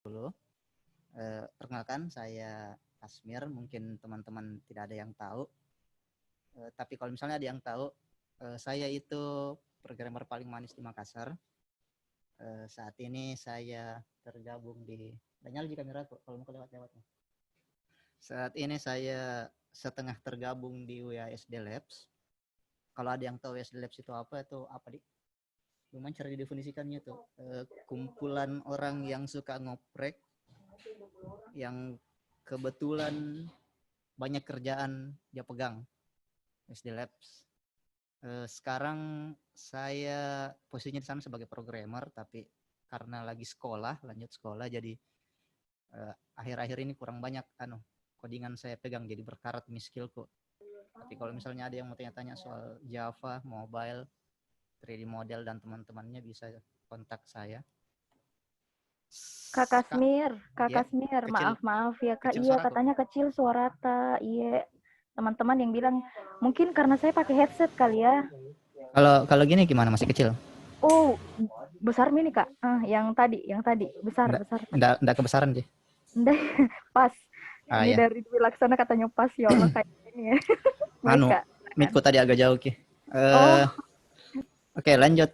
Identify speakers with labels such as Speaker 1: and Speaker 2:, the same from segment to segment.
Speaker 1: dulu. Perkenalkan, saya Kasmir. Mungkin teman-teman tidak ada yang tahu. Tapi kalau misalnya ada yang tahu, saya itu programmer paling manis di Makassar. Saat ini saya tergabung di... Dan nyala juga kamera kalau mau lewat-lewat. Saat ini saya setengah tergabung di WASD Labs. Kalau ada yang tahu WASD Labs itu apa di? Gimana cara didefinisikannya tuh? Kumpulan orang yang suka ngoprek, yang kebetulan banyak kerjaan dia pegang. WASD Labs. Sekarang saya posisinya di sana sebagai programmer, tapi karena lagi lanjut sekolah, jadi akhir-akhir ini kurang banyak codingan saya pegang, jadi berkarat skillku. Tapi kalau misalnya ada yang mau tanya-tanya soal Java, mobile, 3D model dan teman-temannya bisa kontak saya.
Speaker 2: Kak Kasmir,
Speaker 1: ya,
Speaker 2: maaf ya Kak. Iya, katanya kecil suara Ta. Iya, teman-teman yang bilang mungkin karena saya pakai headset kali ya.
Speaker 1: Kalau gini gimana, masih kecil?
Speaker 2: Oh, besar nih Kak. Yang tadi besar.
Speaker 1: Enggak kebesaran sih.
Speaker 2: Enggak, pas. Ini
Speaker 1: Ya.
Speaker 2: dari Dwi Laksana katanya pas, ya Allah kayak ini ya. Baik Kak.
Speaker 1: Mikku tadi agak jauh Ki. Oke, lanjut.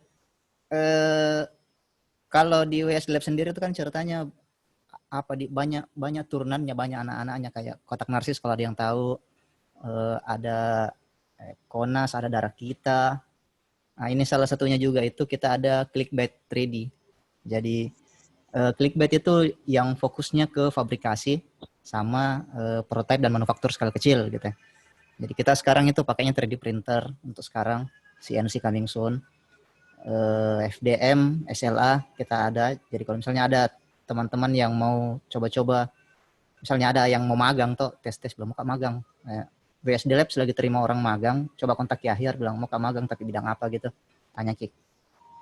Speaker 1: Kalau di WS Lab sendiri itu kan ceritanya banyak turunannya, banyak anak-anaknya, kayak Kotak Narsis kalau ada yang tahu, ada Konas, ada Darah Kita. Nah, ini salah satunya juga, itu kita ada Clickbait 3D. Jadi Clickbait itu yang fokusnya ke fabrikasi sama prototype dan manufaktur skala kecil gitu. Jadi kita sekarang itu pakainya 3D printer untuk sekarang, CNC coming soon. FDM, SLA kita ada. Jadi kalau misalnya ada teman-teman yang mau coba-coba, misalnya ada yang mau magang tes belum mau magang, WSD Labs lagi terima orang magang, coba kontak Yahya, bilang mau magang tapi bidang apa gitu, tanya Ki.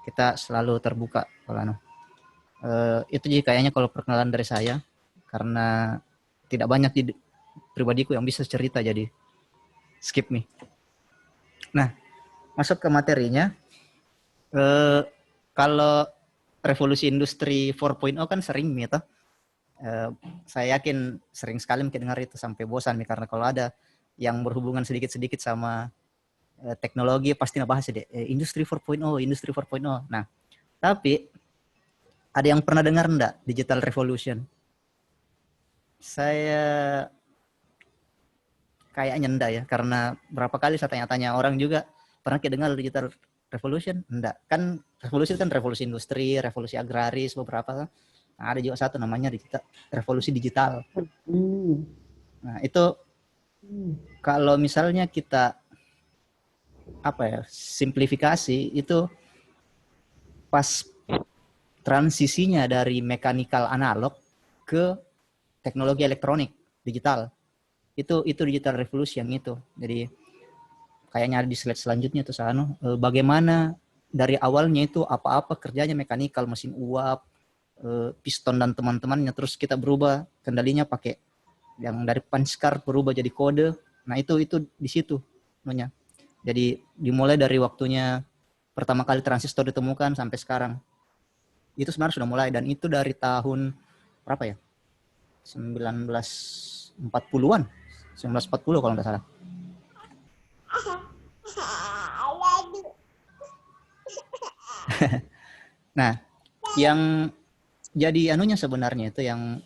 Speaker 1: Kita selalu terbuka kalau itu jadi kayaknya kalau perkenalan dari saya, karena tidak banyak di pribadiku yang bisa cerita, jadi skip nih. Nah, masuk ke materinya. Kalau revolusi industri 4.0 kan sering gitu. Saya yakin sering sekali mungkin dengar itu sampai bosan nih, karena kalau ada yang berhubungan sedikit-sedikit sama teknologi pasti ngebahas deh industri 4.0, industri 4.0. Nah, tapi ada yang pernah dengar enggak digital revolution? Saya kayaknya enggak ya, karena berapa kali saya tanya-tanya orang juga, pernah dengar digital revolution? Enggak. Kan revolusi kan revolusi industri, revolusi agraris beberapa. Nah, ada juga satu namanya revolusi digital. Nah, itu kalau misalnya kita simplifikasi, itu pas transisinya dari mekanikal analog ke teknologi elektronik digital. Itu digital revolution itu. Jadi kayaknya di slide selanjutnya tuh bagaimana dari awalnya itu apa-apa kerjanya mekanikal, mesin uap, piston dan teman-temannya, terus kita berubah kendalinya pakai yang dari punch card berubah jadi kode. Nah, itu di situ namanya. Jadi dimulai dari waktunya pertama kali transistor ditemukan sampai sekarang. Itu sebenarnya sudah mulai, dan itu dari tahun berapa ya? 1940-an. 1940 kalau nggak salah. Nah, yang jadi sebenarnya itu yang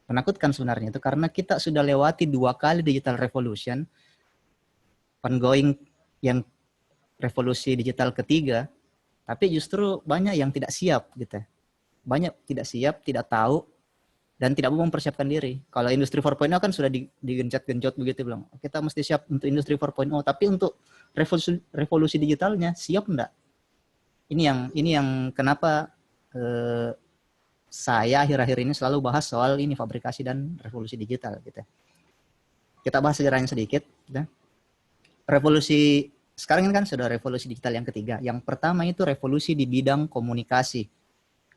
Speaker 1: menakutkan sebenarnya itu karena kita sudah lewati 2 kali digital revolution, ongoing yang revolusi digital ketiga, tapi justru banyak yang tidak siap gitu. Banyak tidak siap, tidak tahu, dan tidak mau mempersiapkan diri. Kalau industri 4.0 kan sudah digenjot-genjot begitu, bilang kita mesti siap untuk industri 4.0, tapi untuk revolusi digitalnya siap enggak? Ini yang kenapa saya akhir-akhir ini selalu bahas soal ini, fabrikasi dan revolusi digital gitu. Kita bahas sejarahnya sedikit gitu. Revolusi sekarang ini kan sudah revolusi digital yang ketiga. Yang pertama itu revolusi di bidang komunikasi.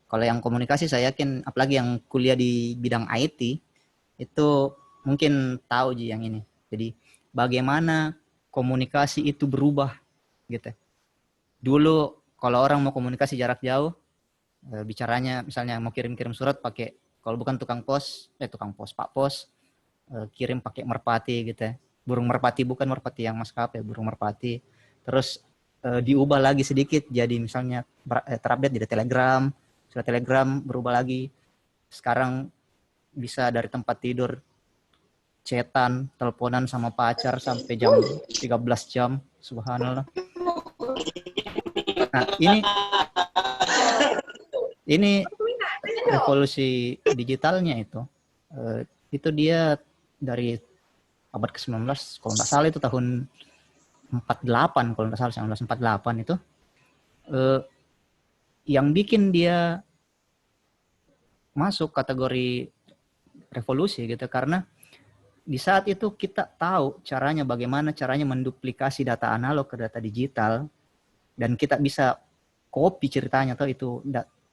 Speaker 1: Kalau yang komunikasi saya yakin, apalagi yang kuliah di bidang IT, itu mungkin tahu yang ini. Jadi bagaimana komunikasi itu berubah gitu. Dulu kalau orang mau komunikasi jarak jauh, bicaranya misalnya mau kirim-kirim surat pakai, kalau bukan tukang pos, Pak Pos, kirim pakai merpati gitu ya. Burung merpati, bukan merpati yang maskapai, burung merpati. Terus diubah lagi sedikit jadi misalnya terupdate jadi Telegram, surat Telegram berubah lagi. Sekarang bisa dari tempat tidur chatan, teleponan sama pacar sampai jam 13 jam, subhanallah. Nah, ini revolusi digitalnya itu. Itu dia dari abad ke-19, kalau nggak salah itu tahun 48, kalau nggak salah 1948 itu. Yang bikin dia masuk kategori revolusi gitu, karena di saat itu kita tahu caranya, bagaimana caranya menduplikasi data analog ke data digital, dan kita bisa copy ceritanya atau itu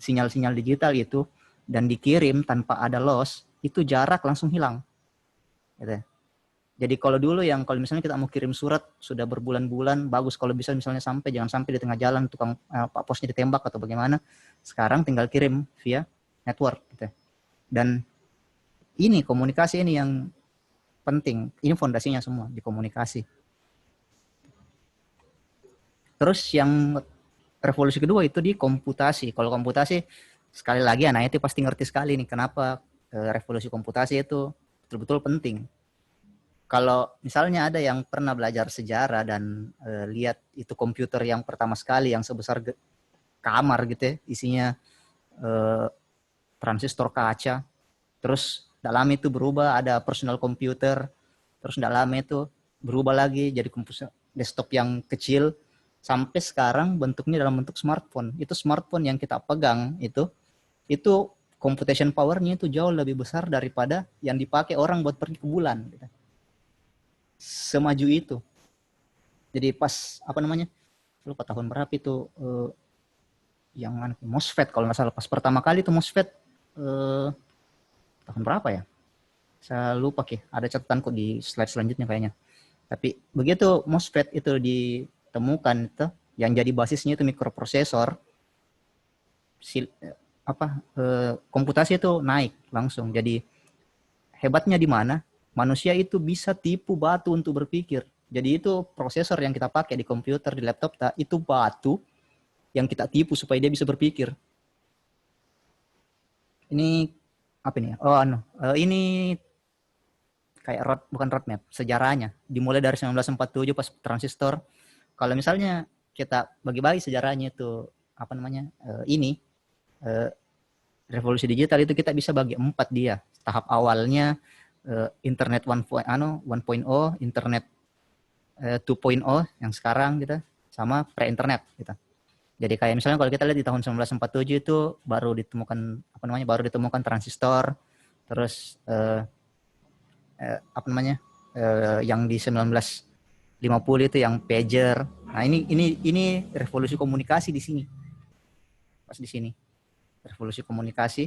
Speaker 1: sinyal-sinyal digital itu dan dikirim tanpa ada loss, itu jarak langsung hilang. Gitu. Jadi kalau dulu kalau misalnya kita mau kirim surat sudah berbulan-bulan, bagus kalau bisa misalnya jangan sampai di tengah jalan tukang Pak Posnya ditembak atau bagaimana. Sekarang tinggal kirim via network gitu. Dan ini komunikasi ini yang penting, ini fondasinya semua di komunikasi. Terus yang revolusi kedua itu di komputasi. Kalau komputasi, sekali lagi anak itu pasti ngerti sekali nih kenapa revolusi komputasi itu betul-betul penting. Kalau misalnya ada yang pernah belajar sejarah dan lihat itu komputer yang pertama sekali yang sebesar kamar gitu ya, isinya transistor kaca, terus dalam itu berubah ada personal computer, terus dalam itu berubah lagi jadi komputer desktop yang kecil, sampai sekarang bentuknya dalam bentuk smartphone. Itu smartphone yang kita pegang itu computation powernya itu jauh lebih besar daripada yang dipakai orang buat pergi ke bulan gitu. Semaju itu. Jadi pas lupa tahun berapa itu yang MOSFET kalau nggak salah, pas pertama kali itu MOSFET tahun berapa ya? Saya lupa ada catatan kok di slide selanjutnya kayaknya. Tapi begitu MOSFET itu ditemukan itu, yang jadi basisnya itu mikroprosesor, komputasi itu naik langsung. Jadi hebatnya di mana? Manusia itu bisa tipu batu untuk berpikir. Jadi itu prosesor yang kita pakai di komputer, di laptop, itu batu yang kita tipu supaya dia bisa berpikir. Ini apa ini? Ini kayak bukan roadmap, sejarahnya. Dimulai dari 1947 pas transistor. Kalau misalnya kita bagi-bagi sejarahnya itu revolusi digital itu kita bisa bagi 4 dia. Tahap awalnya internet 1.0, internet 2.0 yang sekarang gitu, sama pre-internet gitu. Jadi kayak misalnya kalau kita lihat di tahun 1947 itu baru ditemukan transistor, terus yang di 1950 itu yang pager. Nah, ini revolusi komunikasi di sini. Pas di sini. Revolusi komunikasi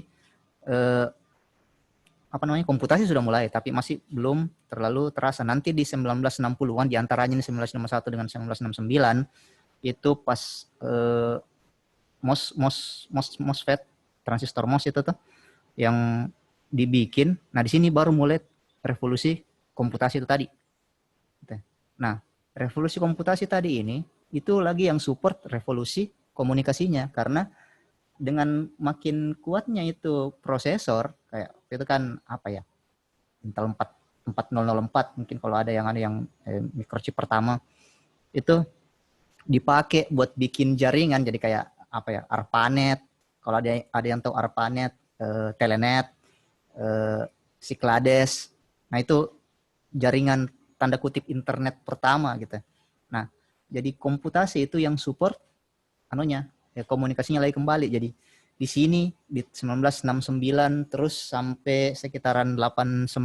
Speaker 1: komputasi sudah mulai, tapi masih belum terlalu terasa. Nanti di 1960-an, diantaranya di 1951 dengan 1969, itu pas MOSFET, transistor MOS itu tuh yang dibikin. Nah, di sini baru mulai revolusi komputasi itu tadi. Nah, revolusi komputasi tadi ini, itu lagi yang support revolusi komunikasinya, karena dengan makin kuatnya itu prosesor, kayak itu kan Intel 4004 mungkin kalau ada yang microchip pertama itu dipakai buat bikin jaringan, jadi kayak ARPANET, kalau ada yang tahu ARPANET, Telenet, Cyclades. Nah, itu jaringan tanda kutip internet pertama gitu. Nah, jadi komputasi itu yang support komunikasinya lagi kembali. Jadi di sini di 1969 terus sampai sekitaran 89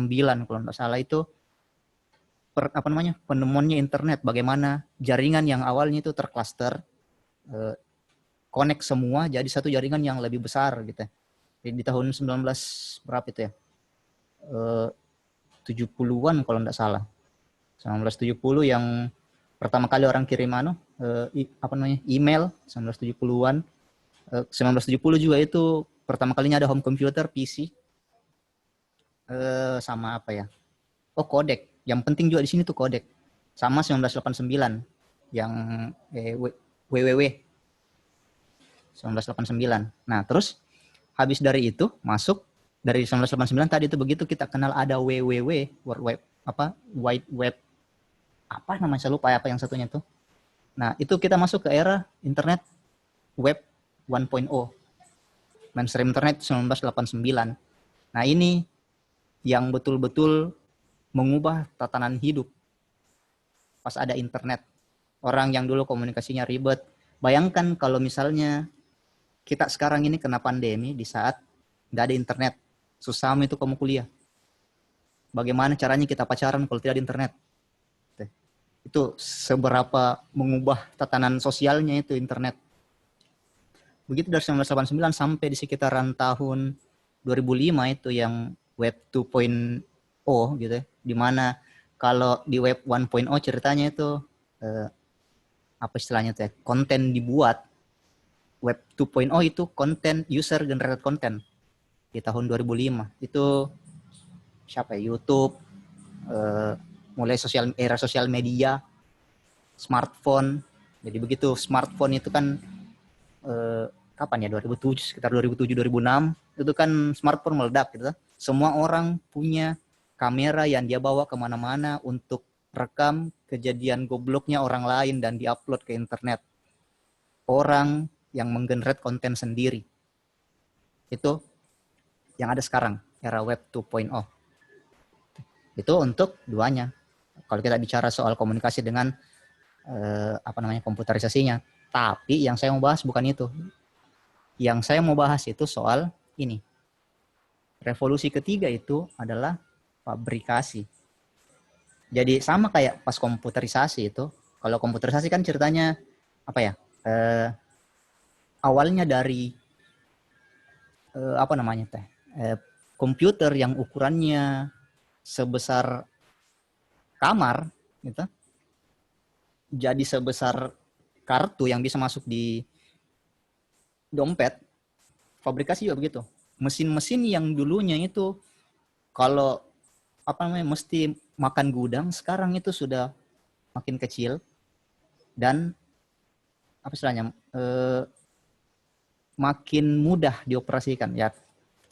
Speaker 1: kalau nggak salah itu penemuannya internet, bagaimana jaringan yang awalnya itu tercluster connect semua jadi satu jaringan yang lebih besar gitu. Jadi di tahun 19 berapa itu ya? 70-an kalau nggak salah. 1970 yang pertama kali orang kirim email 1970-an. 1970 juga itu pertama kalinya ada home computer, PC, sama apa ya? Oh, kodek. Yang penting juga di sini tuh kodek. Sama 1989 yang WWW 1989. Nah, terus habis dari itu masuk dari 1989 tadi itu begitu kita kenal ada WWW, World Web apa? Wide Web apa namanya, saya lupa apa yang satunya tuh. Nah, itu kita masuk ke era internet web 1.0. Mainstream internet 1989. Nah, ini yang betul-betul mengubah tatanan hidup pas ada internet. Orang yang dulu komunikasinya ribet. Bayangkan kalau misalnya kita sekarang ini kena pandemi di saat nggak ada internet. Susah itu kamu kuliah. Bagaimana caranya kita pacaran kalau tidak ada internet? Itu seberapa mengubah tatanan sosialnya itu internet. Begitu dari 1989 sampai di sekitaran tahun 2005 itu yang web 2.0 gitu ya. Dimana kalau di web 1.0 ceritanya itu apa istilahnya tuh ya, konten dibuat. Web 2.0 itu konten user generated content di tahun 2005. Itu siapa ya? YouTube, mulai era sosial media, smartphone. Jadi begitu smartphone itu kan kapan ya, 2007, sekitar 2007-2006 itu kan smartphone meledak gitu. Semua orang punya kamera yang dia bawa kemana-mana untuk rekam kejadian gobloknya orang lain dan diupload ke internet. Orang yang menggenerate konten sendiri. Itu yang ada sekarang, era web 2.0. Itu untuk duanya. Kalau kita bicara soal komunikasi dengan komputerisasinya. Tapi yang saya mau bahas bukan itu. Yang saya mau bahas itu soal ini. Revolusi ketiga itu adalah fabrikasi. Jadi sama kayak pas komputerisasi itu. Kalau komputerisasi kan ceritanya apa ya? Awalnya dari komputer yang ukurannya sebesar kamar gitu. Jadi sebesar kartu yang bisa masuk di dompet. Fabrikasi juga begitu. Mesin-mesin yang dulunya itu kalau mesti makan gudang, sekarang itu sudah makin kecil dan makin mudah dioperasikan. Ya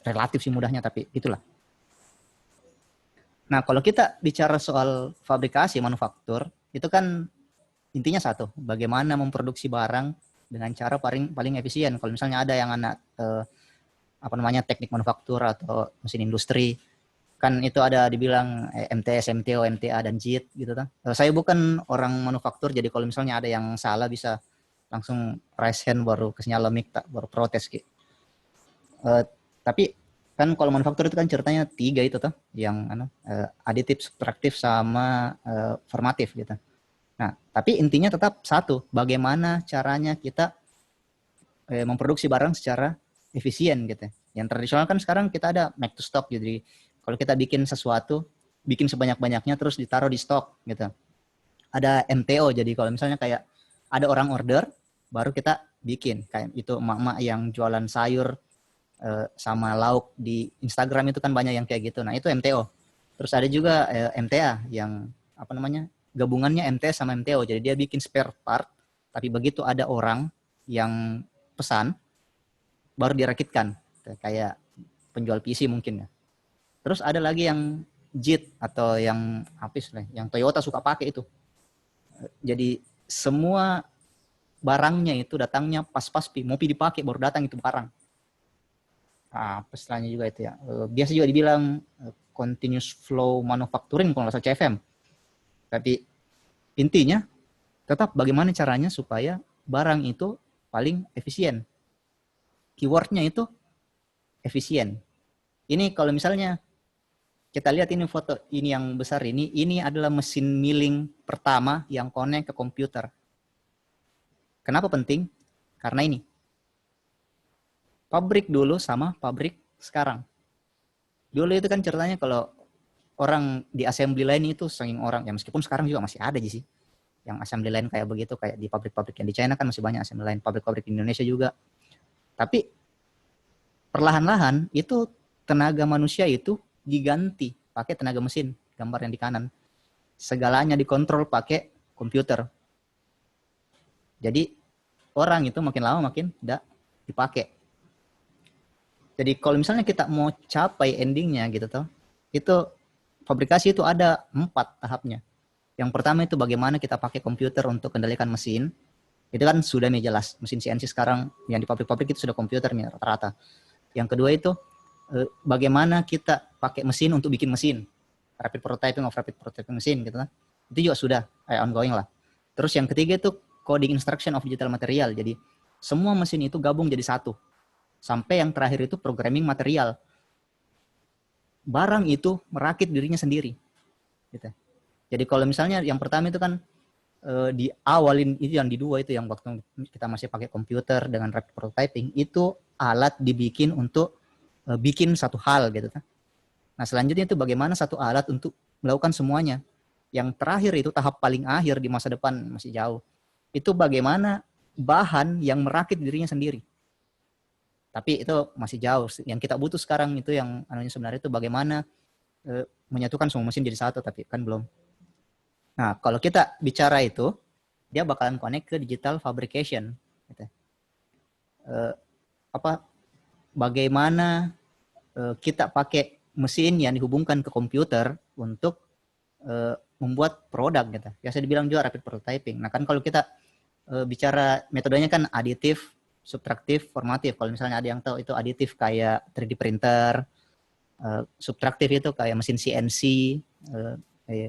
Speaker 1: relatif sih mudahnya, tapi itulah. Nah, kalau kita bicara soal fabrikasi, manufaktur, itu kan intinya satu, bagaimana memproduksi barang dengan cara paling efisien. Kalau misalnya ada yang teknik manufaktur atau mesin industri, kan itu ada dibilang MTS, MTO, MTA dan JIT gitu kan. Saya bukan orang manufaktur, jadi kalau misalnya ada yang salah bisa langsung raise hand baru kenyala mic baru protes gitu. Tapi kan kalau manufaktur itu kan ceritanya 3 itu tuh, yang aditif, subtraktif sama formatif gitu. Nah, tapi intinya tetap satu, bagaimana caranya kita memproduksi barang secara efisien gitu. Yang tradisional kan sekarang kita ada make to stock, jadi kalau kita bikin sesuatu, bikin sebanyak-banyaknya terus ditaruh di stok gitu. Ada MTO, jadi kalau misalnya kayak ada orang order, baru kita bikin. Kayak itu emak-emak yang jualan sayur sama lauk di Instagram itu kan banyak yang kayak gitu. Nah, itu MTO. Terus ada juga MTA yang gabungannya MTS sama MTO. Jadi dia bikin spare part, tapi begitu ada orang yang pesan, baru dirakitkan. Kayak penjual PC mungkin ya. Terus ada lagi yang JIT atau yang yang Toyota suka pakai itu. Jadi semua barangnya itu datangnya pas-pas mau dipakai baru datang itu barang. Istilahnya juga itu ya. Biasa juga dibilang continuous flow manufacturing kalau nggak salah CFM. Tapi intinya tetap bagaimana caranya supaya barang itu paling efisien. Keywordnya itu efisien. Ini kalau misalnya kita lihat ini foto ini yang besar ini adalah mesin milling pertama yang connect ke komputer. Kenapa penting? Karena ini. Pabrik dulu sama pabrik sekarang. Dulu itu kan ceritanya kalau orang di assembly line itu saking orang, ya meskipun sekarang juga masih ada sih. Yang assembly line kayak begitu, kayak di pabrik-pabrik yang di China kan masih banyak assembly line, pabrik-pabrik di Indonesia juga. Tapi perlahan-lahan itu tenaga manusia itu diganti pakai tenaga mesin, gambar yang di kanan. Segalanya dikontrol pakai komputer. Jadi orang itu makin lama makin tidak dipakai. Jadi kalau misalnya kita mau capai endingnya gitu toh, itu fabrikasi itu ada 4 tahapnya. Yang pertama itu bagaimana kita pakai komputer untuk kendalikan mesin. Itu kan sudah nih jelas, mesin CNC sekarang yang di pabrik-pabrik itu sudah komputer nih rata-rata. Yang kedua itu bagaimana kita pakai mesin untuk bikin mesin. Rapid prototyping mesin gitu kan. Itu juga sudah ongoing lah. Terus yang ketiga itu coding instruction of digital material. Jadi semua mesin itu gabung jadi satu. Sampai yang terakhir itu programming material. Barang itu merakit dirinya sendiri. Gitu. Jadi kalau misalnya yang pertama itu kan di awalin itu yang di 2 itu yang waktu kita masih pakai komputer dengan rapid prototyping, itu alat dibikin untuk bikin satu hal gitu kan. Nah selanjutnya itu bagaimana satu alat untuk melakukan semuanya. Yang terakhir itu tahap paling akhir di masa depan masih jauh. Itu bagaimana bahan yang merakit dirinya sendiri. Tapi itu masih jauh. Yang kita butuh sekarang itu yang sebenarnya itu bagaimana menyatukan semua mesin jadi satu, tapi kan belum. Nah, kalau kita bicara itu, dia bakalan connect ke digital fabrication. Gitu. Bagaimana kita pakai mesin yang dihubungkan ke komputer untuk membuat produk gitu. Biasa dibilang juga rapid prototyping. Nah, kan kalau kita bicara metodenya kan aditif, subtraktif, formatif. Kalau misalnya ada yang tahu itu aditif kayak 3D printer, subtraktif itu kayak mesin CNC,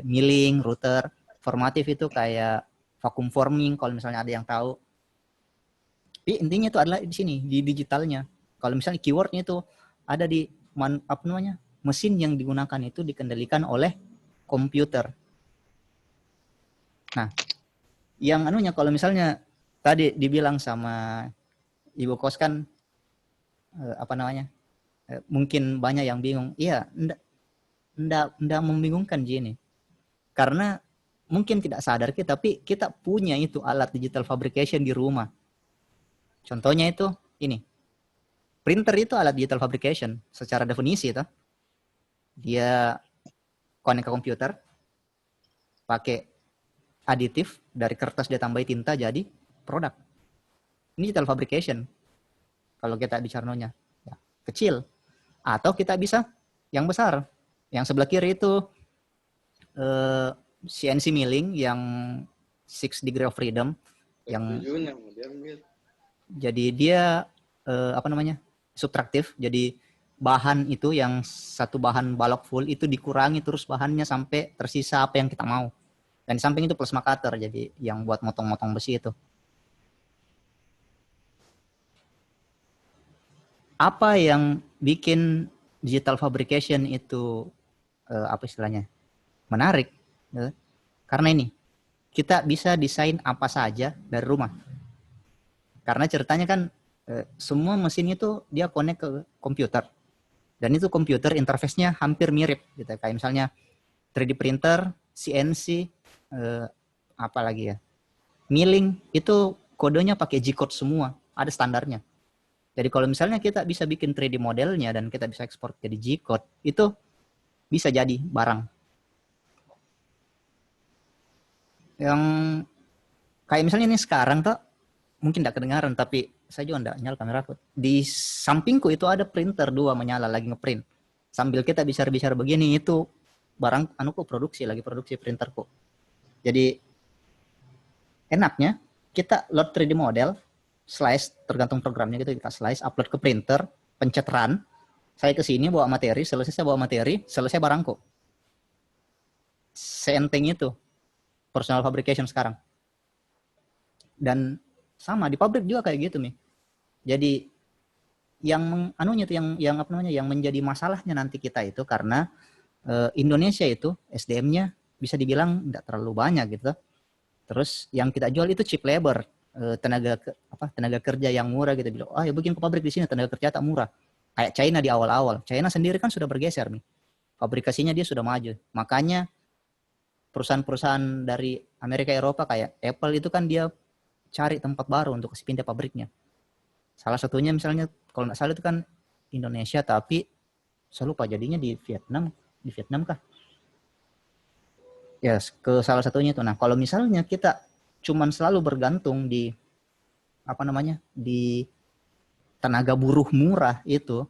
Speaker 1: milling, router. Formatif itu kayak vacuum forming kalau misalnya ada yang tahu. Tapi intinya itu adalah di sini, di digitalnya. Kalau misalnya keywordnya itu ada di mesin yang digunakan itu dikendalikan oleh komputer. Nah, yang kalau misalnya tadi dibilang sama Ibu Kos kan mungkin banyak yang bingung. Iya, enggak membingungkan gini. Karena mungkin tidak sadar kita, tapi kita punya itu alat digital fabrication di rumah. Contohnya itu ini. Printer itu alat digital fabrication secara definisi itu. Dia connect ke komputer, pakai aditif, dari kertas dia tambahin tinta jadi produk. Ini digital fabrication. Kalau kita bicaranya ya, kecil. Atau kita bisa yang besar. Yang sebelah kiri itu CNC milling yang 6 degree of freedom. Yang jadi dia subtraktif. Jadi bahan itu yang satu bahan balok full itu dikurangi terus bahannya sampai tersisa apa yang kita mau. Dan di samping itu plasma cutter, jadi yang buat motong-motong besi itu. Apa yang bikin digital fabrication itu menarik? Karena ini, kita bisa desain apa saja dari rumah. Karena ceritanya kan semua mesin itu dia connect ke komputer. Dan itu komputer interface-nya hampir mirip gitu. Kayak misalnya 3D printer, CNC, apalagi ya, milling itu kodenya pakai G-code semua, ada standarnya. Jadi kalau misalnya kita bisa bikin 3D modelnya dan kita bisa ekspor jadi G-code, itu bisa jadi barang. Yang kayak misalnya ini sekarang tuh mungkin tidak kedengaran, tapi saya juga tidak nyala kameraku. Di sampingku itu ada printer 2 menyala lagi ngeprint. Sambil kita bicara-bicara begini, itu barang produksi printerku. Jadi enaknya kita load 3D model, slice tergantung programnya gitu, kita slice, upload ke printer, pencet run, saya ke sini bawa materi, selesai barangku. Seenteng itu personal fabrication sekarang. Dan sama di pabrik juga kayak gitu nih. Jadi yang yang menjadi masalahnya nanti kita itu karena Indonesia itu SDM-nya bisa dibilang tidak terlalu banyak gitu. Terus yang kita jual itu cheap labor, tenaga kerja yang murah gitu. Bilang, ya bikin ke pabrik di sini tenaga kerja tak murah. Kayak China di awal-awal. China sendiri kan sudah bergeser nih. Fabrikasinya dia sudah maju. Makanya perusahaan-perusahaan dari Amerika Eropa kayak Apple itu kan dia cari tempat baru untuk pindah pabriknya. Salah satunya misalnya kalau nggak salah itu kan Indonesia, tapi saya lupa jadinya di Vietnam kah? Ya, ke salah satunya itu. Nah, kalau misalnya kita cuman selalu bergantung di di tenaga buruh murah itu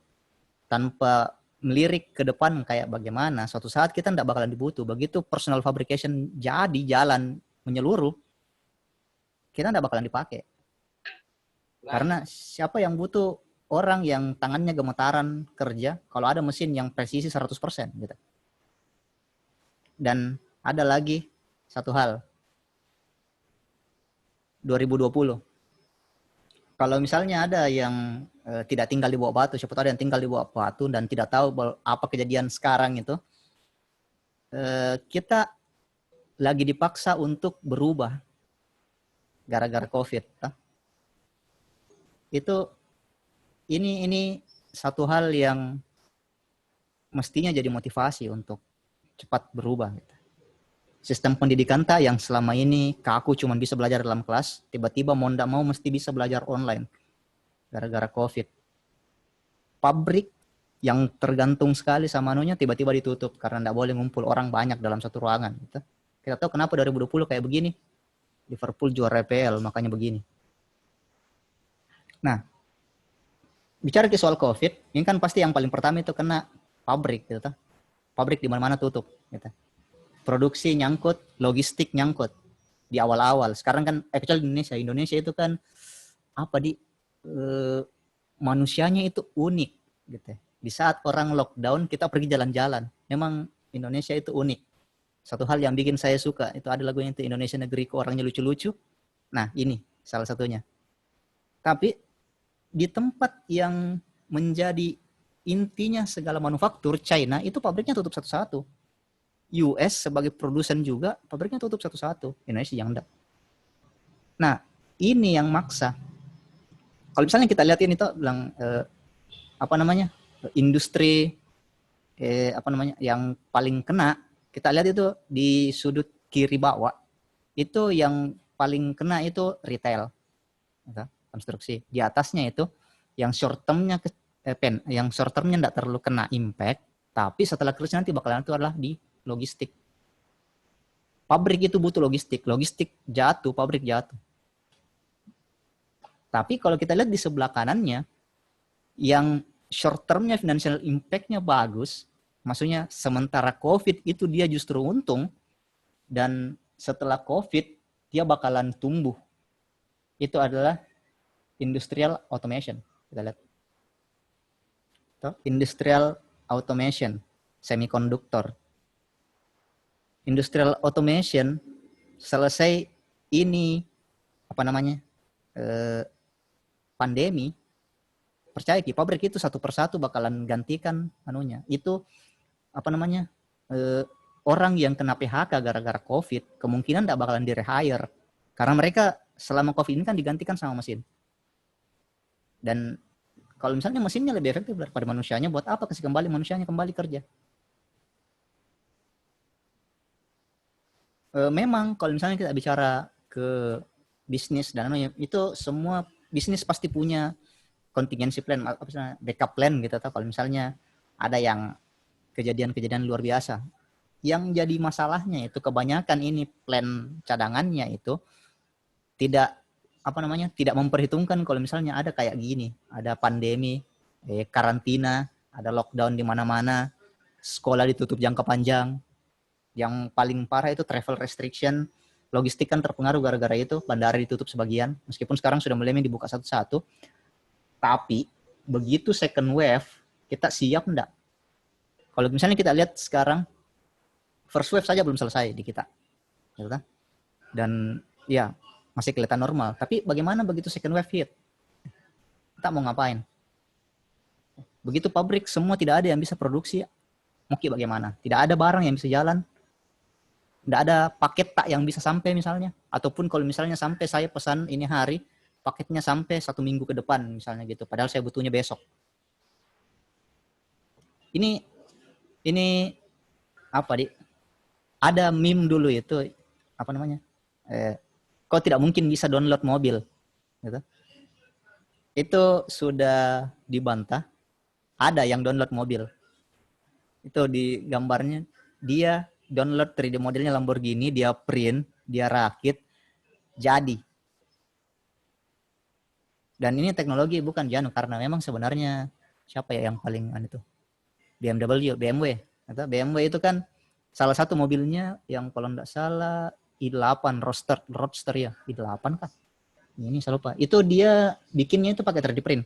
Speaker 1: tanpa melirik ke depan kayak bagaimana, suatu saat kita tidak bakalan dibutuh. Begitu personal fabrication jadi jalan menyeluruh, kita tidak bakalan dipakai. Karena siapa yang butuh orang yang tangannya gemetaran kerja kalau ada mesin yang presisi 100% gitu. Dan ada lagi satu hal. 2020. Kalau misalnya ada yang tidak tinggal di bawah batu, siapa tahu ada yang tinggal di bawah batu dan tidak tahu apa kejadian sekarang itu, kita lagi dipaksa untuk berubah gara-gara COVID. Itu ini satu hal yang mestinya jadi motivasi untuk cepat berubah. Gitu. Sistem pendidikan yang selama ini kaku cuma bisa belajar dalam kelas, tiba-tiba mau ndak mau mesti bisa belajar online gara-gara COVID. Pabrik yang tergantung sekali sama anunya tiba-tiba ditutup karena ndak boleh ngumpul orang banyak dalam satu ruangan. Gitu. Kita tahu kenapa 2020 kayak begini. Liverpool juara EPL, makanya begini. Nah, bicara soal COVID, ini kan pasti yang paling pertama itu kena pabrik, gitu. Pabrik di mana-mana tutup, gitu. Produksi nyangkut, logistik nyangkut di awal-awal. Sekarang kan, kecuali Indonesia itu kan manusianya itu unik, gitu. Di saat orang lockdown, kita pergi jalan-jalan. Memang Indonesia itu unik. Satu hal yang bikin saya suka itu ada lagunya itu Indonesia negeriku orangnya lucu-lucu. Nah, ini salah satunya. Tapi di tempat yang menjadi intinya segala manufaktur, China itu pabriknya tutup satu-satu. US sebagai produsen juga pabriknya tutup satu-satu. Indonesia yang enggak. Nah, ini yang maksa. Kalau misalnya kita lihat ini tuh bilang industri yang paling kena, kita lihat itu di sudut kiri bawah. Itu yang paling kena itu retail. Konstruksi. Di atasnya itu yang short termnya enggak terlalu kena impact, tapi setelah krisis nanti bakalan itu adalah di logistik. Pabrik itu butuh logistik jatuh, pabrik jatuh. Tapi kalau kita lihat di sebelah kanannya, yang short termnya financial impact-nya bagus, maksudnya sementara COVID itu dia justru untung, dan setelah COVID dia bakalan tumbuh. Itu adalah industrial automation. Kita lihat. Industrial automation, semikonduktor. Industrial automation selesai ini pandemi, percaya pabrik itu satu persatu bakalan gantikan anunya. Itu orang yang kena PHK gara-gara COVID kemungkinan tidak bakalan di-rehire karena mereka selama COVID ini kan digantikan sama mesin. Dan kalau misalnya mesinnya lebih efektif daripada manusianya, buat apa kasih kembali manusianya kembali kerja? Memang kalau misalnya kita bicara ke bisnis dan itu semua bisnis pasti punya contingency plan, backup plan gitu. Kalau misalnya ada yang kejadian-kejadian luar biasa, yang jadi masalahnya itu kebanyakan ini plan cadangannya itu tidak tidak memperhitungkan kalau misalnya ada kayak gini, ada pandemi, karantina, ada lockdown di mana-mana, sekolah ditutup jangka panjang. Yang paling parah itu travel restriction, logistik kan terpengaruh gara-gara itu, bandara ditutup sebagian, meskipun sekarang sudah mulai dibuka satu-satu. Tapi begitu second wave, kita siap enggak? Kalau misalnya kita lihat sekarang, first wave saja belum selesai di kita. Dan ya, masih kelihatan normal. Tapi bagaimana begitu second wave hit? Kita mau ngapain? Begitu pabrik semua tidak ada yang bisa produksi, mau bagaimana? Tidak ada barang yang bisa jalan. Tidak ada paket yang bisa sampai misalnya. Ataupun kalau misalnya sampai saya pesan ini hari, paketnya sampai 1 minggu ke depan misalnya gitu. Padahal saya butuhnya besok. Ini ada meme dulu itu kau tidak mungkin bisa download mobil gitu. Itu sudah dibantah. Ada yang download mobil. Itu di gambarnya, dia download 3D modelnya Lamborghini, dia print, dia rakit, jadi. Dan ini teknologi bukan Janu, karena memang sebenarnya siapa ya yang paling itu? BMW. Atau BMW itu kan salah satu mobilnya yang kalau tidak salah i8 Roadster ya, i8 kah? Ini saya lupa. Itu dia bikinnya itu pakai 3D print.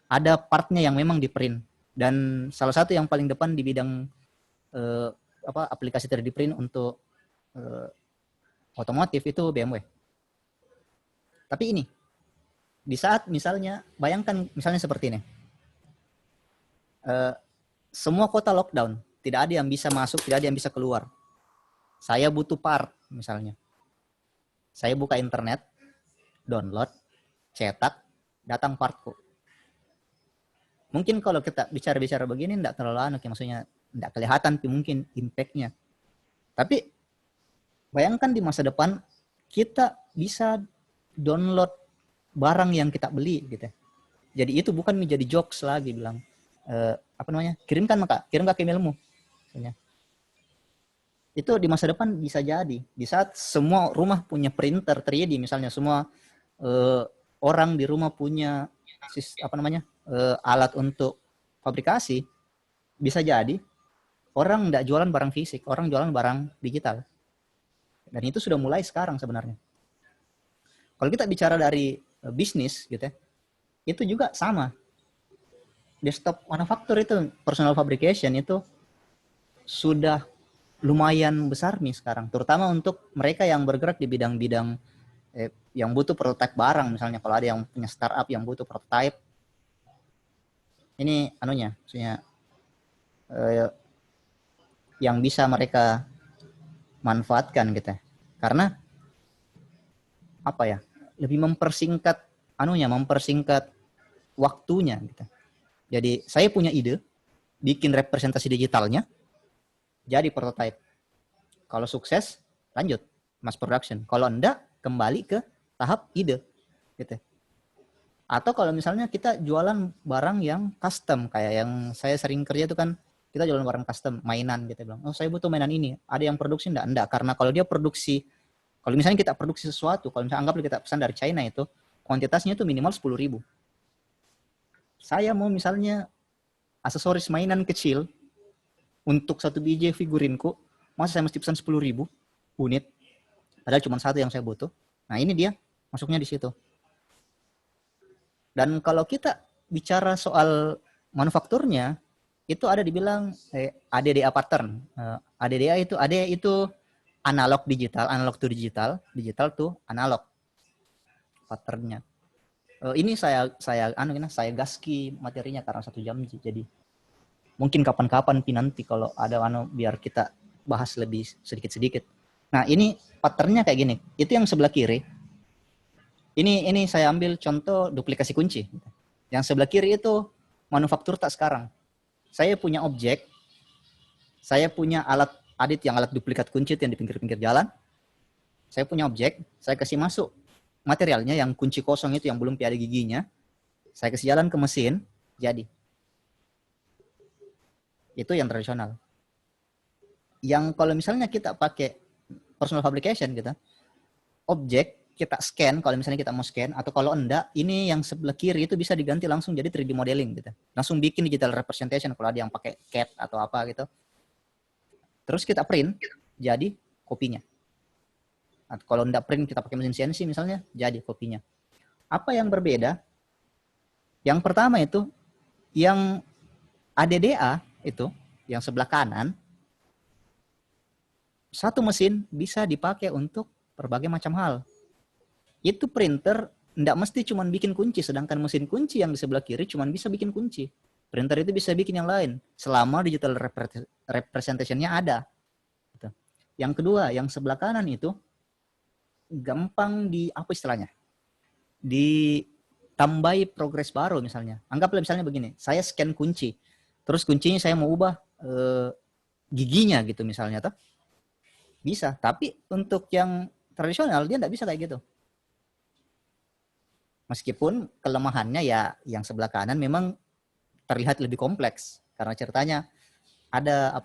Speaker 1: Ada partnya yang memang di print. Dan salah satu yang paling depan di bidang aplikasi 3D print untuk otomotif itu BMW. Tapi ini, di saat misalnya, bayangkan misalnya seperti ini. Semua kota lockdown, tidak ada yang bisa masuk, tidak ada yang bisa keluar. Saya butuh part misalnya. Saya buka internet, download, cetak, datang partku. Mungkin kalau kita bicara-bicara begini tidak terlalu maksudnya tidak kelihatan mungkin impact-nya. Tapi bayangkan di masa depan kita bisa download barang yang kita beli gitu. Jadi itu bukan menjadi jokes lagi bilang kirimkan ke emailmu. Misalnya. Itu di masa depan bisa jadi. Di saat semua rumah punya printer 3D misalnya, semua orang di rumah punya alat untuk fabrikasi, bisa jadi orang tidak jualan barang fisik, orang jualan barang digital. Dan itu sudah mulai sekarang sebenarnya. Kalau kita bicara dari bisnis gitu ya, itu juga sama. Desktop manufaktur itu, personal fabrication itu sudah lumayan besar nih sekarang, terutama untuk mereka yang bergerak di bidang-bidang yang butuh prototipe barang, misalnya kalau ada yang punya startup yang butuh prototipe, ini maksudnya yang bisa mereka manfaatkan gitu. Karena apa ya? Lebih mempersingkat mempersingkat waktunya gitu. Jadi saya punya ide, bikin representasi digitalnya, jadi prototype. Kalau sukses, lanjut mass production. Kalau enggak, kembali ke tahap ide gitu. Atau kalau misalnya kita jualan barang yang custom, kayak yang saya sering kerja itu kan, kita jualan barang custom, mainan gitu, bilang, oh saya butuh mainan ini, ada yang produksi enggak? Karena kalau dia produksi, kalau misalnya kita produksi sesuatu, kalau misalnya anggaplah kita pesan dari China itu, kuantitasnya itu minimal 10.000. Saya mau misalnya aksesoris mainan kecil untuk satu biji figurinku, masa saya mesti pesan 10.000 unit, padahal cuma satu yang saya butuh. Nah ini dia masuknya di situ. Dan kalau kita bicara soal manufakturnya, itu ada dibilang ADDA pattern. ADDA itu analog digital, analog to digital, digital to analog patternnya. Ini saya gaski materinya karena 1 jam, jadi mungkin kapan-kapan nanti kalau ada biar kita bahas lebih sedikit-sedikit. Nah ini patternnya kayak gini. Itu yang sebelah kiri. Ini saya ambil contoh duplikasi kunci. Yang sebelah kiri itu manufaktur tak sekarang. Saya punya objek, saya punya alat duplikat kunci yang di pinggir-pinggir jalan. Saya punya objek, saya kasih masuk materialnya yang kunci kosong itu yang belum ada giginya. Saya kasih jalan ke mesin, jadi. Itu yang tradisional. Yang kalau misalnya kita pakai personal fabrication gitu, objek kita scan, kalau misalnya kita mau scan, atau kalau enggak, ini yang sebelah kiri itu bisa diganti langsung jadi 3D modeling gitu. Langsung bikin digital representation kalau ada yang pakai CAD atau apa gitu. Terus kita print, jadi kopinya. Atau kalau enggak print kita pakai mesin CNC misalnya, jadi kopinya. Apa yang berbeda? Yang pertama itu, yang ADDA itu, yang sebelah kanan, satu mesin bisa dipakai untuk berbagai macam hal. Itu printer tidak mesti cuma bikin kunci, sedangkan mesin kunci yang di sebelah kiri cuma bisa bikin kunci. Printer itu bisa bikin yang lain, selama digital representation-nya ada. Yang kedua, yang sebelah kanan itu gampang ditambahi progres baru misalnya. Anggaplah misalnya begini, saya scan kunci, terus kuncinya saya mau ubah giginya gitu misalnya, toh bisa. Tapi untuk yang tradisional dia tidak bisa kayak gitu. Meskipun kelemahannya ya yang sebelah kanan memang terlihat lebih kompleks karena ceritanya ada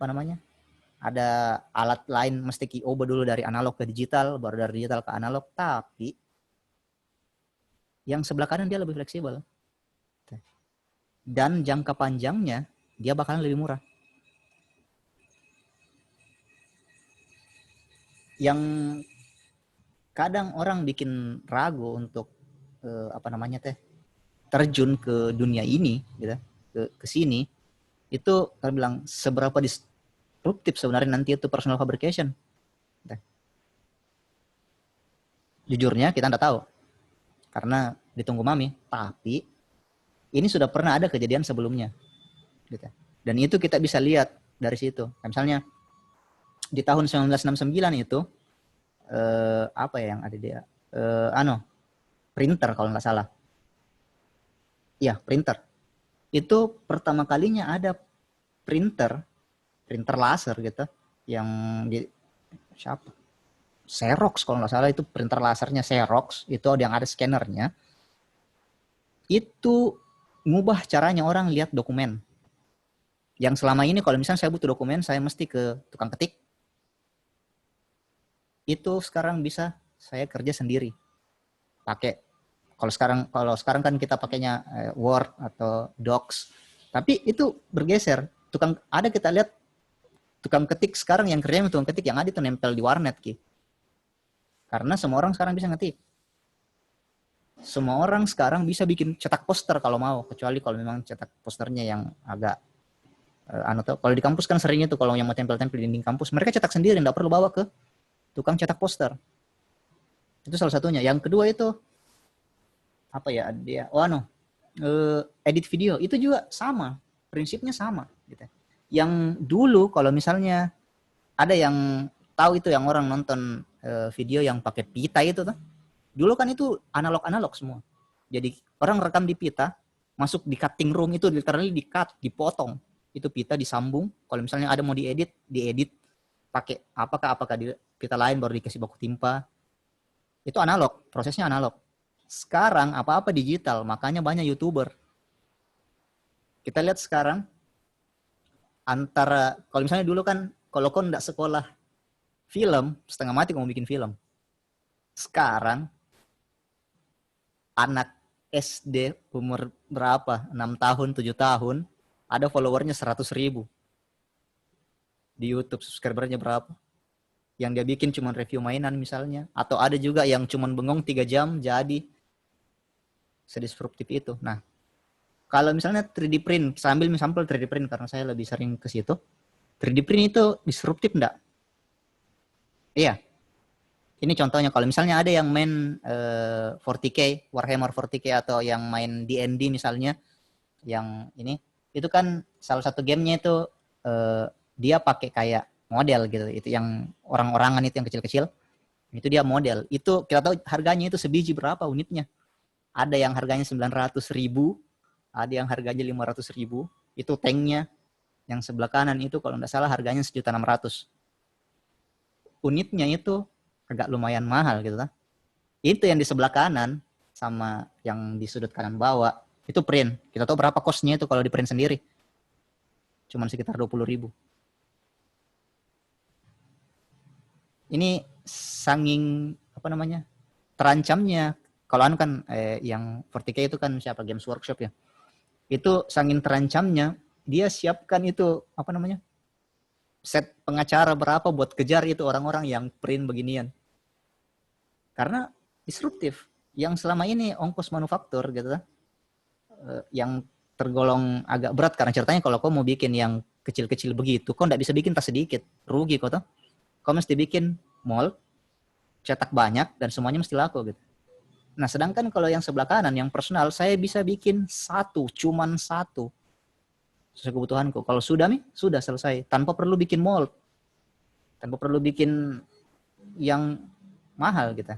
Speaker 1: ada alat lain mesti ubah dulu dari analog ke digital, baru dari digital ke analog, tapi yang sebelah kanan dia lebih fleksibel. Dan jangka panjangnya dia bakalan lebih murah. Yang kadang orang bikin ragu untuk terjun ke dunia ini gitu, ke sini, itu kalau bilang seberapa disruptif sebenarnya nanti itu personal fabrication. Jujurnya kita nggak tahu karena ditunggu Mami, tapi ini sudah pernah ada kejadian sebelumnya gitu. Dan itu kita bisa lihat dari situ. Misalnya di tahun 1969 itu apa ya yang ada dia? Printer kalau nggak salah. Iya, printer. Itu pertama kalinya ada printer laser gitu yang di siapa? Xerox kalau nggak salah, itu printer lasernya Xerox, itu yang ada scannernya. Itu ngubah caranya orang lihat dokumen. Yang selama ini kalau misalnya saya butuh dokumen, saya mesti ke tukang ketik. Itu sekarang bisa saya kerja sendiri. Pakai kalau sekarang kan kita pakainya Word atau Docs. Tapi itu bergeser. Ada kita lihat tukang ketik sekarang yang kerjanya tukang ketik yang ada itu nempel di warnet Ki. Karena semua orang sekarang bisa ngetik. Semua orang sekarang bisa bikin cetak poster kalau mau, kecuali kalau memang cetak posternya yang agak kalau di kampus kan seringnya tuh kalau yang mau tempel-tempel di dinding kampus, mereka cetak sendiri, nggak perlu bawa ke tukang cetak poster. Itu salah satunya. Yang kedua itu apa ya dia? Edit video itu juga sama, prinsipnya sama gitu. Yang dulu kalau misalnya ada yang tahu itu yang orang nonton video yang pakai pita itu tuh. Dulu kan itu analog semua. Jadi orang rekam di pita, masuk di cutting room itu literally di-cut, dipotong. Itu pita disambung. Kalau misalnya ada mau diedit pakai apakah di pita lain baru dikasih baku tinta. Itu analog, prosesnya analog. Sekarang apa-apa digital, makanya banyak YouTuber. Kita lihat sekarang antara kalau misalnya dulu kan kalau kau nggak sekolah film, setengah mati kamu bikin film. Sekarang anak SD umur berapa? 6 tahun, 7 tahun, ada followernya 100.000. Di YouTube subscribernya berapa? Yang dia bikin cuma review mainan misalnya. Atau ada juga yang cuma bengong 3 jam jadi sedisruptif itu. Nah, kalau misalnya 3D print, sambil sampel 3D print karena saya lebih sering ke situ. 3D print itu disruptif enggak? Iya. Ini contohnya kalau misalnya ada yang main 40K, Warhammer 40K atau yang main D&D misalnya, yang ini, itu kan salah satu gamenya itu dia pakai kayak model gitu, itu yang orang-orangan itu yang kecil-kecil, itu dia model. Itu kita tahu harganya itu sebiji berapa unitnya. Ada yang harganya 900.000, ada yang harganya 500.000. Itu tanknya. Yang sebelah kanan itu kalau nggak salah harganya 1.600.000. Unitnya itu agak lumayan mahal gitu kan. Itu yang di sebelah kanan sama yang di sudut kanan bawah itu print. Kita tahu berapa costnya itu kalau di print sendiri. Cuman sekitar 20.000. Ini sanging terancamnya. Kalau kan yang 40K itu kan siapa, Games Workshop ya. Itu sanging terancamnya dia siapkan itu set pengacara berapa buat kejar itu orang-orang yang print beginian. Karena disruptif. Yang selama ini ongkos manufaktur gitu yang tergolong agak berat karena ceritanya kalau kau mau bikin yang kecil-kecil begitu, kau nggak bisa bikin tas sedikit, rugi kau tuh. Kau mesti bikin mold, cetak banyak dan semuanya mesti laku gitu. Nah, sedangkan kalau yang sebelah kanan yang personal, saya bisa bikin cuman satu sesuai kebutuhanku. Kalau sudah selesai tanpa perlu bikin mold, tanpa perlu bikin yang mahal gitu.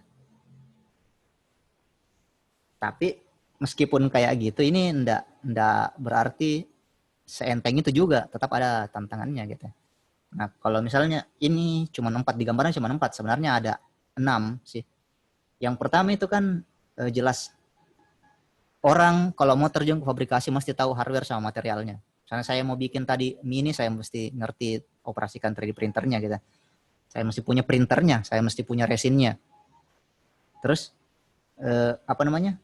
Speaker 1: Tapi meskipun kayak gitu, ini ndak berarti seenteng itu juga, tetap ada tantangannya gitu. Nah, kalau misalnya ini cuma 4 di gambarnya cuma 4, sebenarnya ada 6 sih. Yang pertama itu kan jelas orang kalau mau terjun ke fabrikasi mesti tahu hardware sama materialnya. Misalnya saya mau bikin tadi mini, saya mesti ngerti operasikan 3D printernya gitu. Saya mesti punya printernya, saya mesti punya resinnya. Terus apa namanya?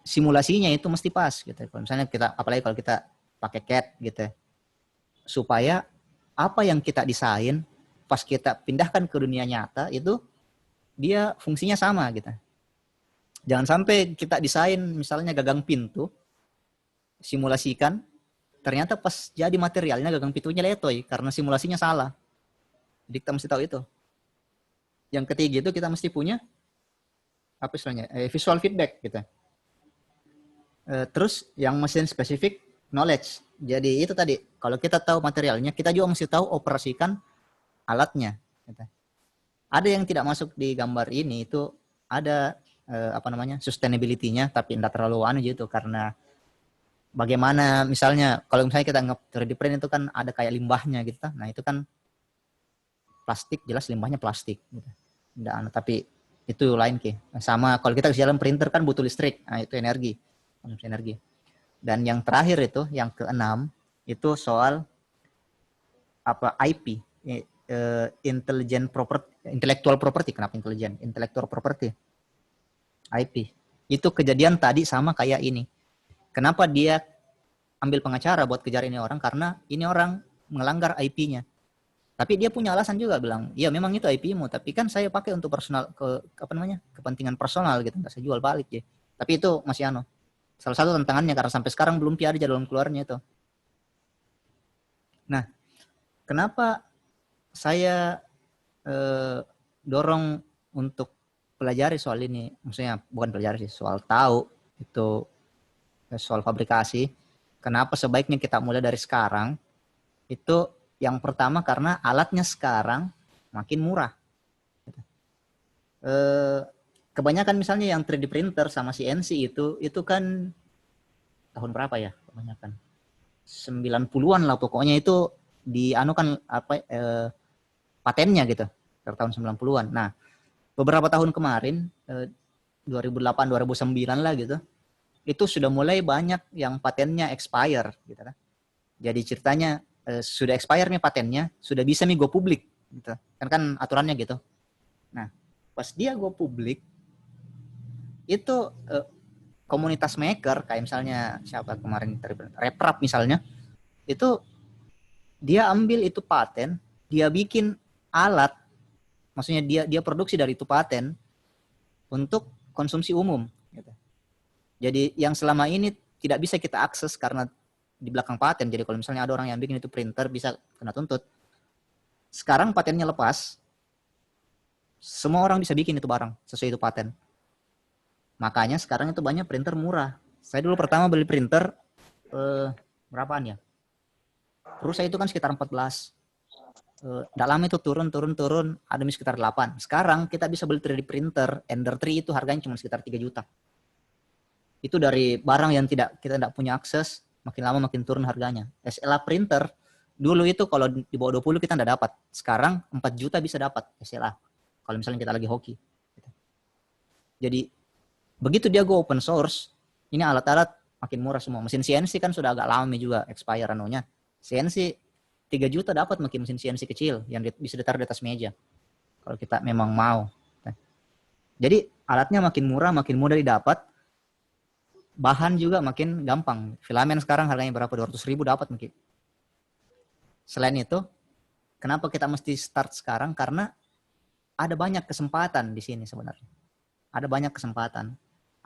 Speaker 1: Simulasinya itu mesti pas gitu. Kalau misalnya kita, apalagi kalau kita pakai CAD gitu, supaya apa yang kita desain pas kita pindahkan ke dunia nyata itu dia fungsinya sama gitu. Jangan sampai kita desain misalnya gagang pintu, simulasikan, ternyata pas jadi materialnya gagang pintunya letoy karena simulasinya salah. Jadi kita mesti tahu itu. Yang ketiga itu kita mesti punya apa istilahnya, visual feedback gitu. Terus yang mesin spesifik knowledge. Jadi itu tadi, kalau kita tahu materialnya, kita juga mesti tahu operasikan alatnya. Gitu. Ada yang tidak masuk di gambar ini itu ada apa namanya, sustainability-nya, tapi tidak terlalu anu gitu, karena bagaimana misalnya kalau misalnya kita nge-3D print itu kan ada kayak limbahnya gitu. Nah itu kan plastik, jelas limbahnya plastik gitu. Nggak, tapi itu lain ke. Sama kalau kita ke dalam printer kan butuh listrik. Nah itu energi. Dan yang terakhir itu, yang keenam, itu soal apa IP, intellectual property. Kenapa intelijen? Intellectual property, IP. Itu kejadian tadi sama kayak ini. Kenapa dia ambil pengacara buat kejar ini orang? Karena ini orang melanggar IP-nya. Tapi dia punya alasan juga, bilang, ya memang itu IP-mu, tapi kan saya pakai untuk personal, apa namanya, kepentingan personal gitu, nggak saya jual balik ya. Tapi itu masih anu. Salah satu tantangannya karena sampai sekarang belum ada jalan keluarnya itu. Nah, kenapa saya dorong untuk pelajari soal ini? Maksudnya bukan pelajari sih, soal tahu itu soal fabrikasi. Kenapa sebaiknya kita mulai dari sekarang? Itu yang pertama karena alatnya sekarang makin murah. Kebanyakan misalnya yang 3D printer sama CNC itu kan tahun berapa ya kebanyakan? 90-an lah pokoknya, itu dianukan apa patennya gitu dari tahun 90-an. Nah, beberapa tahun kemarin 2008 2009 lah gitu, itu sudah mulai banyak yang patennya expire gitu kan. Jadi ceritanya sudah expire nih patennya, sudah bisa nih go publik gitu. Kan aturannya gitu. Nah, pas dia go publik itu komunitas maker kayak misalnya siapa kemarin, RepRap misalnya, itu dia ambil itu paten, dia bikin alat, maksudnya dia produksi dari itu paten untuk konsumsi umum gitu. Jadi yang selama ini tidak bisa kita akses karena di belakang paten. Jadi kalau misalnya ada orang yang bikin itu printer bisa kena tuntut. Sekarang patennya lepas, semua orang bisa bikin itu barang sesuai itu paten. Makanya sekarang itu banyak printer murah. Saya dulu pertama beli printer berapaan ya? Terus saya itu kan sekitar 14. Dalam itu turun, ada sekitar 8. Sekarang kita bisa beli 3D printer, Ender 3 itu harganya cuma sekitar 3 juta. Itu dari barang yang kita tidak punya akses, makin lama makin turun harganya. SLA printer, dulu itu kalau di bawah 20 kita tidak dapat. Sekarang 4 juta bisa dapat SLA. Kalau misalnya kita lagi hoki. Jadi, begitu dia go open source, ini alat-alat makin murah semua. Mesin CNC kan sudah agak lama juga expire anunya. CNC 3 juta dapat mesin CNC kecil yang bisa ditaruh di atas meja. Kalau kita memang mau. Jadi alatnya makin murah, makin mudah didapat. Bahan juga makin gampang. Filamen sekarang harganya berapa? 200.000 dapat mungkin. Selain itu, kenapa kita mesti start sekarang? Karena ada banyak kesempatan di sini sebenarnya. Ada banyak kesempatan.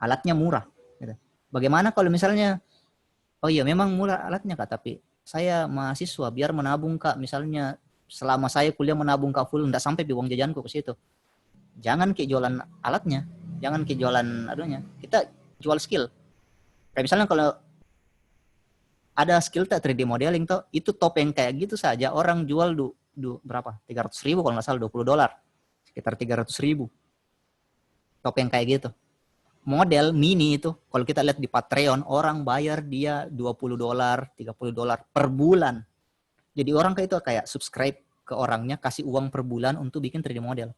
Speaker 1: Alatnya murah. Gitu. Bagaimana kalau misalnya, oh iya memang murah alatnya Kak, tapi saya mahasiswa biar menabung Kak, misalnya selama saya kuliah menabung Kak full, enggak sampai uang jajanku ke situ. Jangan kayak jualan alatnya, jangan kayak jualan adunya. Kita jual skill. Kayak misalnya kalau ada skill 3D modeling tuh, itu topeng kayak gitu saja orang jual berapa? 300.000 kalau nggak salah, $20. Sekitar 300.000. Topeng kayak gitu. Model mini itu kalau kita lihat di Patreon, orang bayar dia $20, $30 per bulan. Jadi orang kayak itu kayak subscribe ke orangnya, kasih uang per bulan untuk bikin 3D model.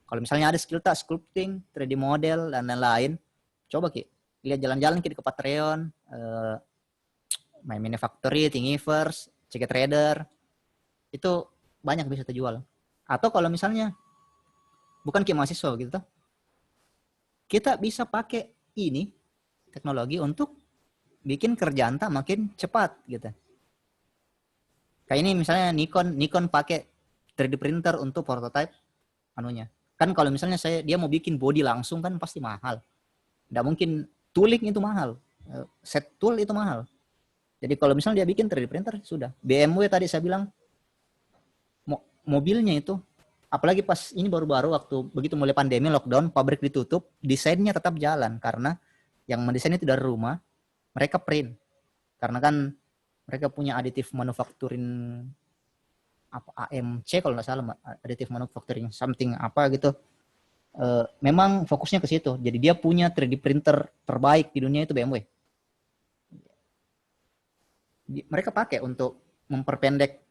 Speaker 1: Kalau misalnya ada skill tak sculpting, 3D model dan lain-lain, coba Ki. lihat jalan-jalan ke Patreon, My Manufactory, Thingiverse, CK Trader, itu banyak bisa terjual. Atau kalau misalnya bukan kayak mahasiswa gitu, kita bisa pakai ini teknologi untuk bikin kerjaan tak makin cepat gitu. Kayak ini misalnya Nikon pakai 3D printer untuk prototype anunya. Kan kalau misalnya dia mau bikin body langsung kan pasti mahal. Nggak mungkin tooling itu mahal. Set tool itu mahal. Jadi kalau misalnya dia bikin 3D printer sudah. BMW tadi saya bilang mobilnya itu apalagi pas ini baru-baru waktu begitu mulai pandemi lockdown, pabrik ditutup, desainnya tetap jalan karena yang mendesain itu dari rumah, mereka print. Karena kan mereka punya additive manufacturing apa AMC kalau nggak salah, additive manufacturing something apa gitu. Memang fokusnya ke situ. Jadi dia punya 3D printer terbaik di dunia itu BMW. Mereka pakai untuk memperpendek.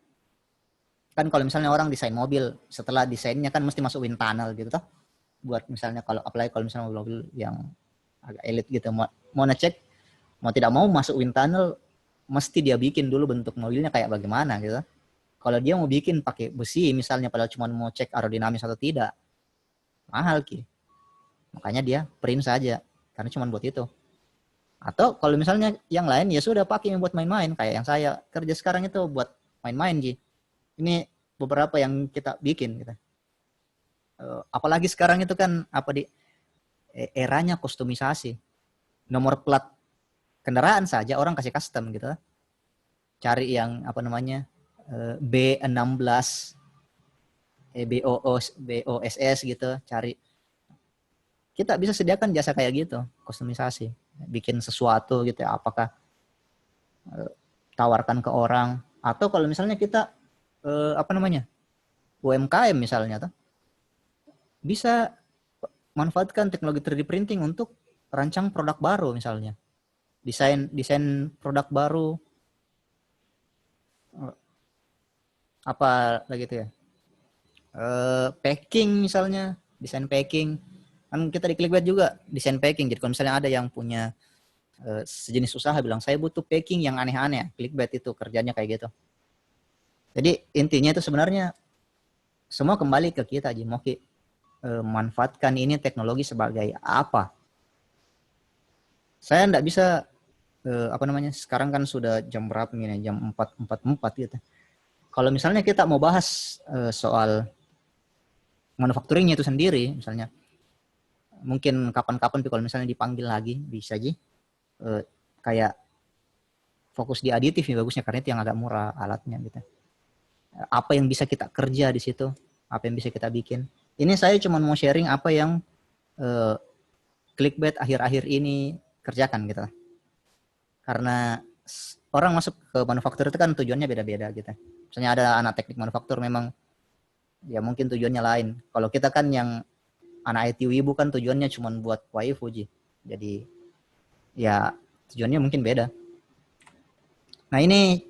Speaker 1: Kan kalau misalnya orang desain mobil, setelah desainnya kan mesti masuk wind tunnel gitu toh. Buat misalnya apalagi kalau misalnya mobil yang agak elit gitu, mau ngecek, mau tidak mau masuk wind tunnel, mesti dia bikin dulu bentuk mobilnya kayak bagaimana gitu. Kalau dia mau bikin pakai besi misalnya, padahal cuma mau cek aerodinamis atau tidak, mahal Ki. Makanya dia print saja, karena cuma buat itu. Atau kalau misalnya yang lain ya sudah pakai buat main-main, kayak yang saya kerja sekarang itu buat main-main Ji. Ini beberapa yang kita bikin gitu. Apalagi sekarang itu kan eranya kustomisasi. Nomor plat kendaraan saja orang kasih custom gitu. Cari yang B16 BOSS gitu, cari. Kita bisa sediakan jasa kayak gitu, kustomisasi, bikin sesuatu gitu ya, apakah tawarkan ke orang, atau kalau misalnya kita UMKM misalnya tuh bisa manfaatkan teknologi 3D printing untuk rancang produk baru misalnya, desain produk baru, apa lagi tuh ya, packing misalnya, desain packing. Kan kita di Clickbait juga desain packing. Jadi kalau misalnya ada yang punya sejenis usaha bilang saya butuh packing yang aneh-aneh, Clickbait itu kerjanya kayak gitu. Jadi intinya itu sebenarnya semua kembali ke kita aja, mau manfaatkan ini teknologi sebagai apa. Saya enggak bisa sekarang kan sudah jam berapa nih, jam 4.44 gitu. Kalau misalnya kita mau bahas soal manufacturingnya itu sendiri, misalnya mungkin kapan-kapan kalau misalnya dipanggil lagi bisa aja kayak fokus di aditif nih bagusnya, karena itu yang agak murah alatnya gitu. Apa yang bisa kita kerja di situ, apa yang bisa kita bikin. Ini saya cuma mau sharing apa yang Clickbait akhir-akhir ini kerjakan gitu. Karena orang masuk ke manufaktur itu kan tujuannya beda-beda gitu. Misalnya ada anak teknik manufaktur memang ya mungkin tujuannya lain. Kalau kita kan yang anak IT Wibu kan tujuannya cuma buat waifu Ji. Jadi ya tujuannya mungkin beda. Nah ini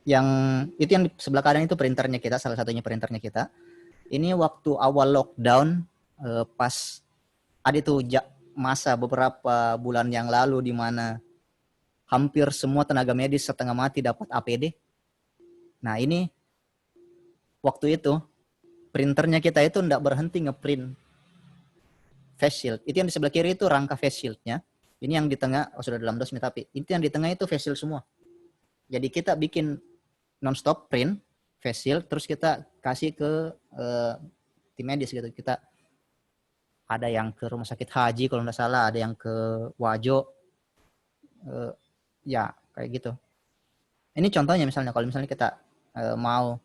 Speaker 1: yang di sebelah kanan itu printernya kita, salah satunya printernya kita. Ini waktu awal lockdown pas ada itu masa beberapa bulan yang lalu di mana hampir semua tenaga medis setengah mati dapat APD. Nah ini waktu itu printernya kita itu enggak berhenti ngeprint face shield. Itu yang di sebelah kiri itu rangka face shieldnya. Ini yang di tengah sudah dalam dosmi, tapi itu yang di tengah itu face shield semua. Jadi kita bikin non-stop print face shield, terus kita kasih ke tim medis gitu. Kita ada yang ke rumah sakit haji kalau nggak salah, ada yang ke Wajo, ya kayak gitu. Ini contohnya misalnya kalau misalnya kita mau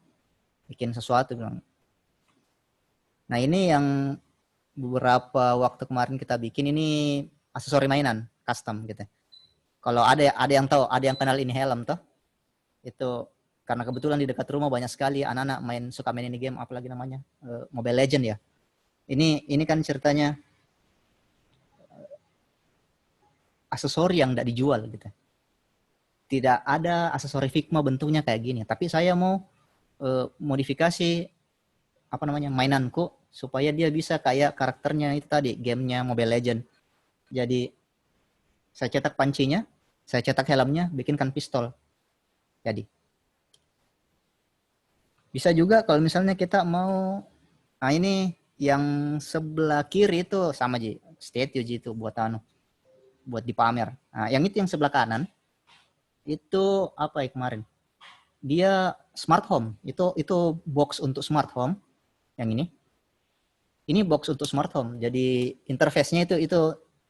Speaker 1: bikin sesuatu bilang. Nah ini yang beberapa waktu kemarin kita bikin, ini aksesori mainan custom gitu. Kalau ada yang tahu, ada yang kenal ini helm toh, itu karena kebetulan di dekat rumah banyak sekali anak-anak suka main ini game, apalagi namanya Mobile Legend ya. Ini kan ceritanya aksesori yang tidak dijual gitu. Tidak ada aksesori Figma bentuknya kayak gini, tapi saya mau modifikasi mainanku supaya dia bisa kayak karakternya itu tadi, gamenya Mobile Legend. Jadi Saya cetak pancinya, saya cetak helmnya, bikinkan pistol. Jadi bisa juga kalau misalnya kita mau, nah ini yang sebelah kiri itu sama Ji, statue Ji itu buat buat dipamer. Nah, yang itu yang sebelah kanan itu apa ya kemarin? Dia smart home. Itu box untuk smart home. Yang ini. Ini box untuk smart home. Jadi interface-nya itu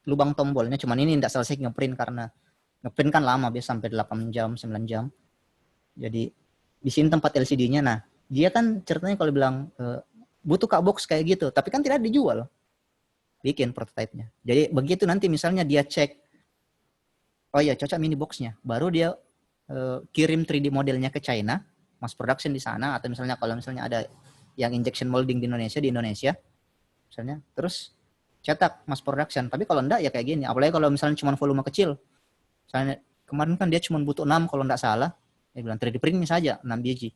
Speaker 1: lubang tombolnya. Cuman ini tidak selesai ngeprint karena ngeprint kan lama, biasa sampai 8 jam, 9 jam. Jadi di sini tempat LCD-nya. Nah, dia kan ceritanya kalau bilang butuh kak box kayak gitu, tapi kan tidak dijual. Bikin prototipe-nya. Jadi begitu nanti misalnya dia cek, oh ya cocok mini box-nya, baru dia kirim 3D modelnya ke China, mass production di sana, atau misalnya kalau misalnya ada yang injection molding di Indonesia, misalnya, terus cetak mass production. Tapi kalau enggak ya kayak gini, apalagi kalau misalnya cuma volume kecil, misalnya kemarin kan dia cuma butuh 6 kalau enggak salah, dia bilang 3D print saja 6 biji,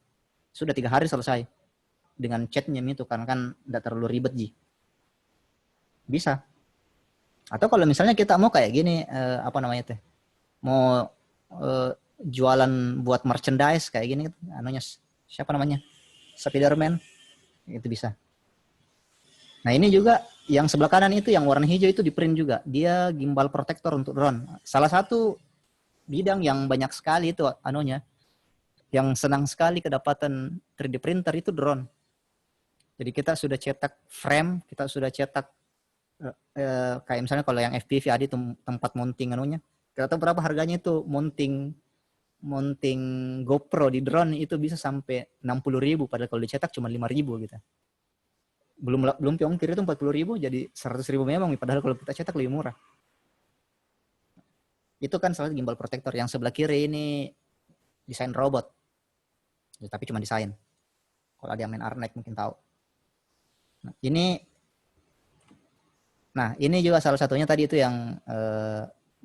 Speaker 1: sudah 3 hari selesai dengan catnya itu, karena kan enggak terlalu ribet Ji. Bisa. Atau kalau misalnya kita mau kayak gini, apa namanya teh, mau jualan buat merchandise kayak gini, anunya siapa namanya, Spiderman, itu bisa. Nah ini juga yang sebelah kanan itu yang warna hijau itu di print juga, dia gimbal protector untuk drone. Salah satu bidang yang banyak sekali itu anunya, yang senang sekali kedapatan 3D printer itu drone. Jadi kita sudah cetak frame, kita sudah cetak kayak misalnya kalau yang FPV ada itu tempat mounting anunya. Kita tahu berapa harganya itu mounting GoPro di drone itu bisa sampai 60.000, padahal kalau dicetak cuma 5.000 gitu. Belum ongkir itu 40.000, jadi 100.000 memang, padahal kalau kita cetak lebih murah. Itu kan salah gimbal protector. Yang sebelah kiri ini desain robot, ya, tapi cuma desain. Kalau ada yang main Arnek mungkin tahu. Nah ini juga salah satunya tadi itu yang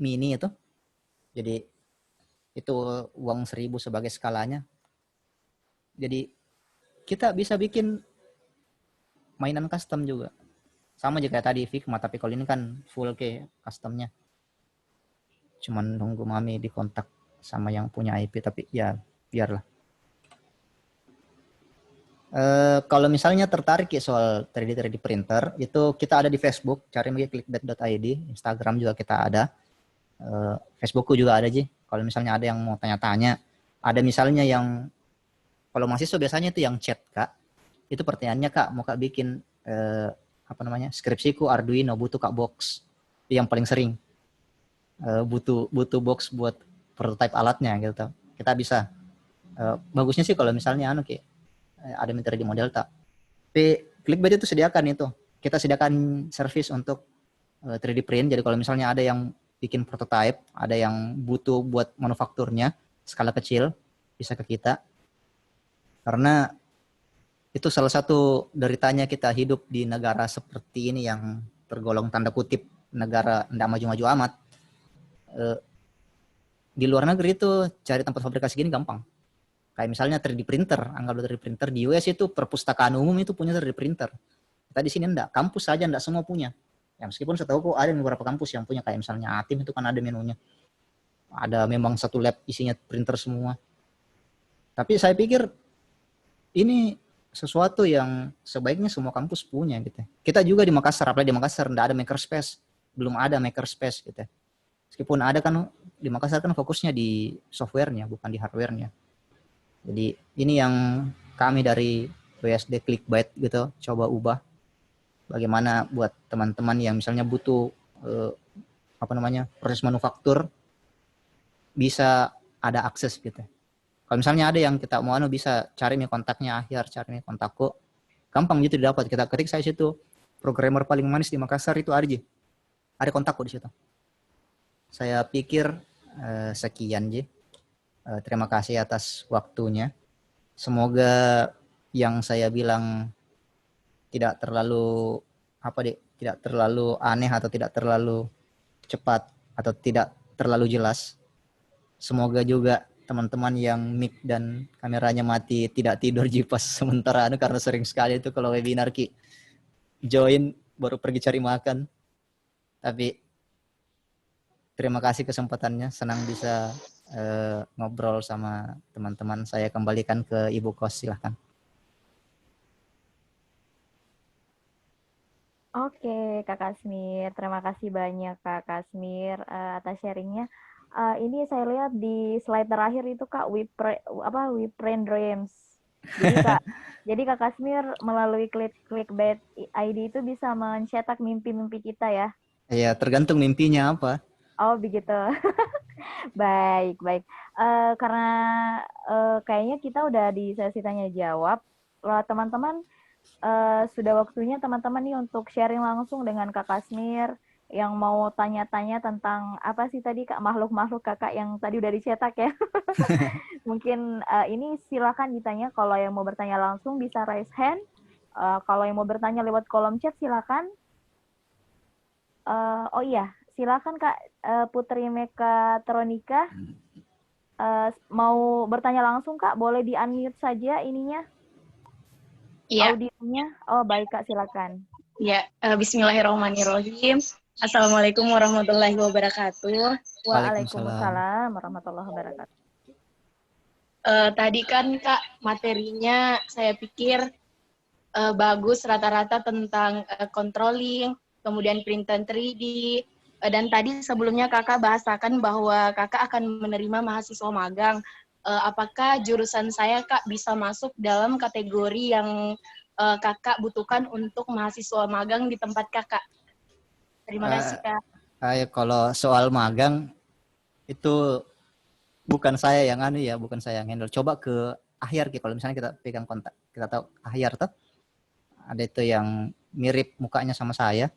Speaker 1: mini itu. Jadi itu uang 1.000 sebagai skalanya. Jadi kita bisa bikin mainan custom juga. Sama juga tadi Figma, tapi kalau ini kan full kayak customnya. Cuman nunggu mami dikontak sama yang punya IP, tapi ya biarlah. Kalau misalnya tertarik ya soal 3D printer, itu kita ada di Facebook, cari lagi clickbait.id, Instagram juga kita ada, Facebookku juga ada Ji. Kalau misalnya ada yang mau tanya-tanya, ada misalnya yang kalau mahasiswa biasanya itu yang chat Kak, itu pertanyaannya Kak, mau Kak bikin apa namanya, skripsiku Arduino, butuh Kak box, itu yang paling sering, butuh box buat prototype alatnya gitu. Kita bisa, bagusnya sih kalau misalnya kayak ada minta di model tak. Tapi Clickbait itu sediakan itu. Kita sediakan service untuk 3D print. Jadi kalau misalnya ada yang bikin prototype, ada yang butuh buat manufakturnya skala kecil, bisa ke kita. Karena itu salah satu deritanya kita hidup di negara seperti ini yang tergolong tanda kutip negara tidak maju-maju amat. Di luar negeri itu cari tempat fabrikasi gini gampang. Kayak misalnya 3D printer, anggap 3D printer di US itu perpustakaan umum itu punya 3D printer. Kita di sini enggak, kampus saja enggak semua punya. Ya meskipun setahu ada beberapa kampus yang punya, kayak misalnya Atim itu kan ada menunya. Ada memang satu lab isinya printer semua. Tapi saya pikir ini sesuatu yang sebaiknya semua kampus punya gitu. Kita juga di Makassar, apalagi di Makassar enggak ada makerspace, belum ada makerspace gitu. Meskipun ada kan di Makassar kan fokusnya di softwarenya bukan di hardwarenya. Jadi ini yang kami dari WSD Clickbait gitu coba ubah. Bagaimana buat teman-teman yang misalnya butuh proses manufaktur bisa ada akses gitu. Kalau misalnya ada yang kita mau bisa cari nih kontaknya Ahyar, cari nih kontakku, gampang gitu didapat. Kita ketik saya situ programmer paling manis di Makassar itu ada kontakku di situ. Saya pikir sekian Ji. Terima kasih atas waktunya. Semoga yang saya bilang tidak terlalu tidak terlalu aneh atau tidak terlalu cepat atau tidak terlalu jelas. Semoga juga teman-teman yang mic dan kameranya mati tidak tidur pas sementara karena sering sekali itu kalau webinar join baru pergi cari makan. Tapi Terima kasih kesempatannya. Senang bisa ngobrol sama teman-teman. Saya kembalikan ke Ibu Kos, silahkan.
Speaker 2: Oke, Kak Kasmir. Terima kasih banyak Kak Kasmir atas sharingnya. Ini saya lihat di slide terakhir itu Kak, We Print Dreams. Jadi Kak Kasmir melalui Clickbait ID itu bisa mencetak mimpi-mimpi kita ya.
Speaker 1: Iya, tergantung mimpinya apa.
Speaker 2: Oh begitu. Baik, baik. Karena kayaknya kita udah di sesi tanya jawab. Teman-teman, sudah waktunya teman-teman nih untuk sharing langsung dengan Kak Kasmir yang mau tanya-tanya tentang apa sih tadi Kak, makhluk-makhluk Kakak yang tadi udah dicetak ya. Mungkin ini silakan ditanya, kalau yang mau bertanya langsung bisa raise hand. Kalau yang mau bertanya lewat kolom chat silakan. Oh iya, silakan Kak Putri Mekatronika. Mau bertanya langsung Kak, boleh di-unmute saja ininya.
Speaker 3: Iya.
Speaker 2: Audionya. Oh baik Kak, silakan.
Speaker 3: Ya, bismillahirrahmanirrahim. Assalamualaikum warahmatullahi wabarakatuh.
Speaker 2: Waalaikumsalam warahmatullahi wabarakatuh.
Speaker 3: Tadi kan Kak, materinya saya pikir bagus rata-rata tentang controlling, kemudian printer 3D, dan tadi sebelumnya Kakak bahasakan bahwa Kakak akan menerima mahasiswa magang. Apakah jurusan saya Kak bisa masuk dalam kategori yang Kakak butuhkan untuk mahasiswa magang di tempat Kakak? Terima kasih Kak.
Speaker 1: Kalau soal magang itu bukan saya yang bukan saya yang handle. Coba ke Ahyar, kalau misalnya kita pegang kontak, kita tahu Ahyar tuh ada itu yang mirip mukanya sama saya.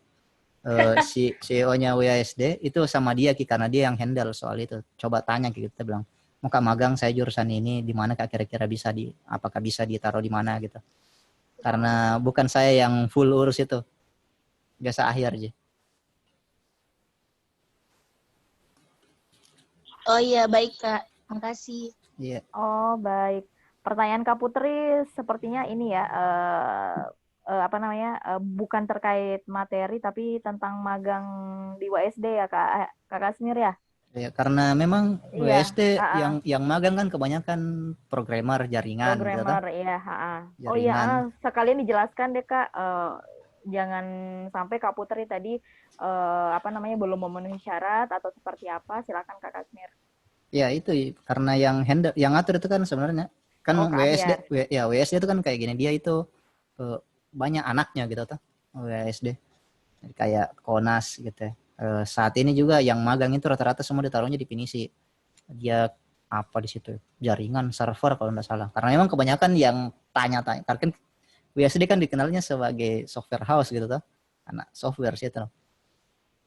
Speaker 1: Si CEO-nya WASD itu sama dia karena dia yang handle soal itu. Coba tanya kita bilang, mau Kak magang saya jurusan ini, di mana Kak kira-kira bisa apakah bisa ditaruh di mana gitu. Karena bukan saya yang full urus itu. Biasa Ahyar aja.
Speaker 3: Oh iya, baik Kak. Makasih.
Speaker 1: Iya.
Speaker 2: Oh baik. Pertanyaan Kak Putri sepertinya ini ya, bukan terkait materi tapi tentang magang di WSD ya Kak Kasmir ya?
Speaker 1: Ya, karena memang WSD
Speaker 2: Iya,
Speaker 1: yang magang kan kebanyakan programmer jaringan gitu.
Speaker 2: programmer ya. Oh iya, sekalian dijelaskan deh Kak, jangan sampai Kak Putri tadi belum memenuhi syarat atau seperti apa. Silakan Kak Kasmir.
Speaker 1: Ya itu karena yang ngatur itu kan sebenarnya kan WSD itu kan kayak gini, dia itu banyak anaknya gitu tuh WSD kayak Konas gitu ya. Saat ini juga yang magang itu rata-rata semua ditaruhnya di Pinisi. Dia apa di situ jaringan server kalau nggak salah, karena memang kebanyakan yang tanya-tanya karena kan WSD kan dikenalnya sebagai software house gitu tuh, anak software sih itu.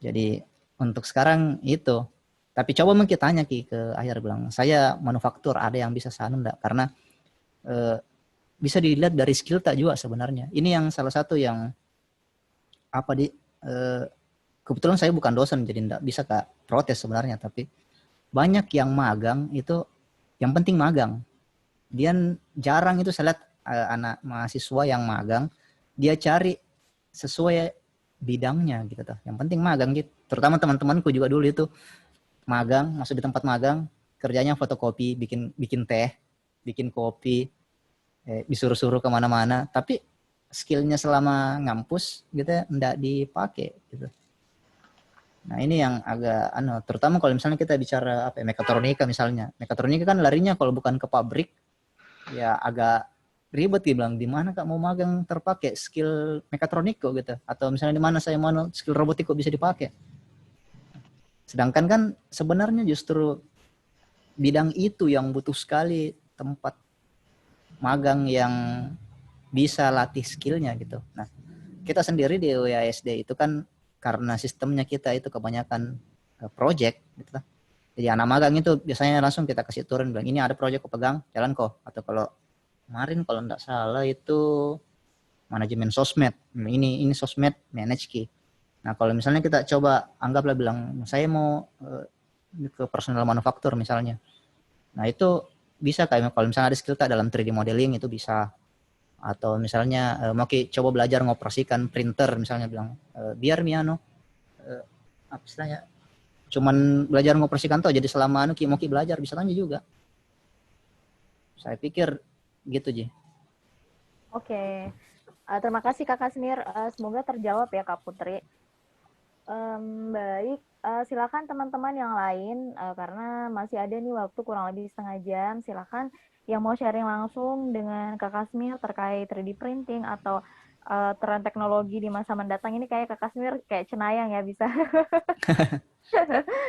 Speaker 1: Jadi untuk sekarang itu, tapi coba mungkin tanya ke Ahyar, bilang saya manufaktur, ada yang bisa sana enggak, karena bisa dilihat dari skill tak juga sebenarnya. Ini yang salah satu yang kebetulan saya bukan dosen jadi enggak bisa Kak protes sebenarnya, tapi banyak yang magang itu yang penting magang. Dia jarang itu saya lihat anak mahasiswa yang magang dia cari sesuai bidangnya gitu tuh. Yang penting magang gitu. Terutama teman-temanku juga dulu itu magang, masuk di tempat magang, kerjanya fotokopi, bikin teh, bikin kopi, disuruh-suruh kemana-mana, tapi skillnya selama ngampus gitu ya enggak dipakai gitu. Nah ini yang agak terutama kalau misalnya kita bicara mekatronika misalnya. Mekatronika kan larinya kalau bukan ke pabrik ya agak ribet bilang di mana Kak mau magang terpakai skill mekatronik kok gitu, atau misalnya di mana saya mau skill robotik kok bisa dipakai. Sedangkan kan sebenarnya justru bidang itu yang butuh sekali tempat magang yang bisa latih skillnya gitu. Nah kita sendiri di WASD itu kan karena sistemnya kita itu kebanyakan project gitu. Jadi anak magang itu biasanya langsung kita kasih turun, bilang ini ada project kok pegang, jalan kok. Atau kalau kemarin kalau enggak salah itu manajemen sosmed, ini sosmed manage key. Nah kalau misalnya kita coba anggaplah bilang saya mau ke personal manufaktur misalnya, nah itu bisa kayak kalau misalnya ada skill tak dalam 3D modeling itu bisa, atau misalnya mau coba belajar ngoperasikan printer misalnya, bilang biar miano apa istilahnya cuman belajar mengoperasikan tuh jadi selama mau belajar bisa tanya juga. Saya pikir gitu Ji.
Speaker 2: Oke. Terima kasih Kak Kasmir. Semoga terjawab ya Kak Putri. Baik, silakan teman-teman yang lain karena masih ada nih waktu kurang lebih setengah jam. Silakan yang mau sharing langsung dengan Kak Kasmir terkait 3D printing atau tren teknologi di masa mendatang. Ini kayak Kak Kasmir kayak cenayang ya bisa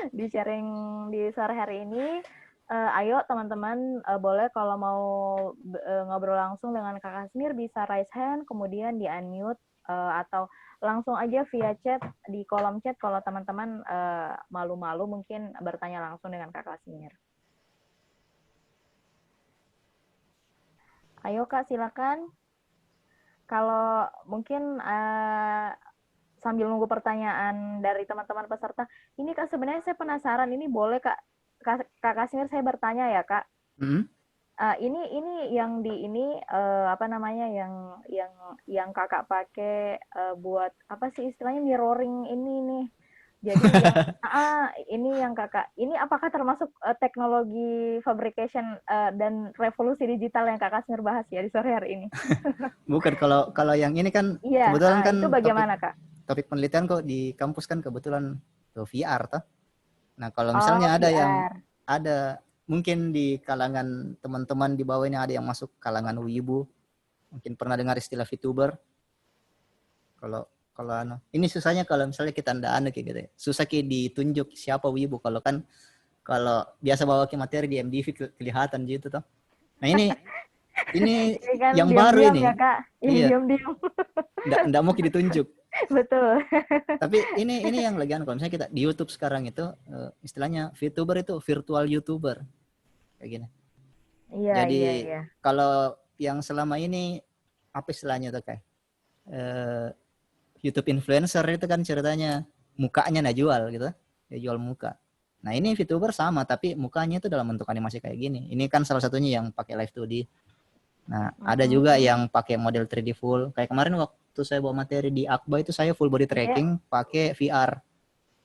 Speaker 2: di sharing di sore hari ini. Ayo teman-teman boleh kalau mau ngobrol langsung dengan Kak Kasmir bisa raise hand kemudian di unmute atau langsung aja via chat di kolom chat kalau teman-teman malu-malu mungkin bertanya langsung dengan Kak Kasmir. Ayo Kak silakan. Kalau mungkin sambil nunggu pertanyaan dari teman-teman peserta, ini Kak sebenarnya saya penasaran, ini boleh Kak Kasmir saya bertanya ya Kak. Ini yang di ini apa namanya yang Kakak pakai buat apa sih istilahnya mirroring ini nih. Jadi ini yang Kakak ini apakah termasuk teknologi fabrication dan revolusi digital yang Kak Kasmir bahas ya di sore hari ini?
Speaker 1: Bukan, kalau yang ini kan kebetulan kan
Speaker 2: itu bagaimana Kak?
Speaker 1: Topik penelitian kok di kampus kan kebetulan VR toh. Nah, kalau misalnya ada VR. Yang ada mungkin di kalangan teman-teman di bawah ini ada yang masuk kalangan wibu, mungkin pernah dengar istilah VTuber. Kalau ini susahnya kalau misalnya kita kayak gitu ya. Susah ditunjuk siapa wibu kalau biasa bawa ke materi di MDV kelihatan gitu toh. Nah, ini kan yang baru ini.
Speaker 2: Ya, Kak. Iya. Diam-diam.
Speaker 1: Nggak mau ditunjuk.
Speaker 2: Betul.
Speaker 1: Tapi ini yang lagi kalau misalnya kita di YouTube sekarang itu istilahnya VTuber itu virtual YouTuber kayak gini.
Speaker 2: Iya.
Speaker 1: Jadi kalau yang selama ini apa istilahnya tuh kayak YouTube influencer itu kan ceritanya mukanya jual gitu, dia jual muka. Nah ini VTuber sama tapi mukanya itu dalam bentuk animasi kayak gini. Ini kan salah satunya yang pakai live 2D. Nah ada juga yang pakai model 3D full. Kayak kemarin waktu saya bawa materi di Akba itu saya full body tracking pakai VR.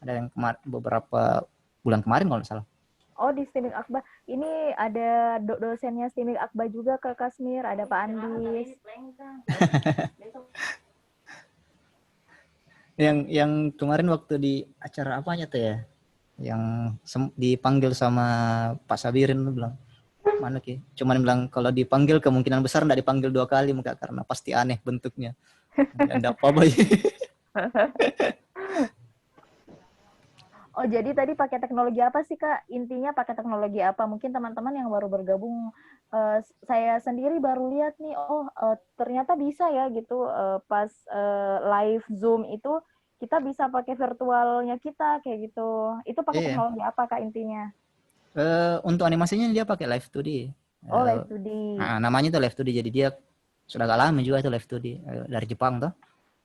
Speaker 1: Ada yang beberapa bulan kemarin kalau nggak salah.
Speaker 2: Oh di Stimik Akba. Ini ada dosennya Stimik Akba juga Kak Kasmir. Ada Pak Andis.
Speaker 1: Yang kemarin waktu di acara apanya tuh ya? Yang dipanggil sama Pak Sabirin bilang. Mana Ki? Cuman bilang kalau dipanggil kemungkinan besar enggak dipanggil 2 kali muka karena pasti aneh bentuknya. Enggak apa-apa.
Speaker 2: Oh, jadi tadi pakai teknologi apa sih Kak? Intinya pakai teknologi apa? Mungkin teman-teman yang baru bergabung saya sendiri baru lihat nih, ternyata bisa ya gitu pas live Zoom itu kita bisa pakai virtualnya kita kayak gitu. Itu pakai teknologi apa Kak intinya?
Speaker 1: Untuk animasinya dia pakai live 2D.
Speaker 2: Oh, live 2D.
Speaker 1: Nah, namanya itu live 2D. Jadi dia sudah agak lama juga itu live 2D dari Jepang tuh.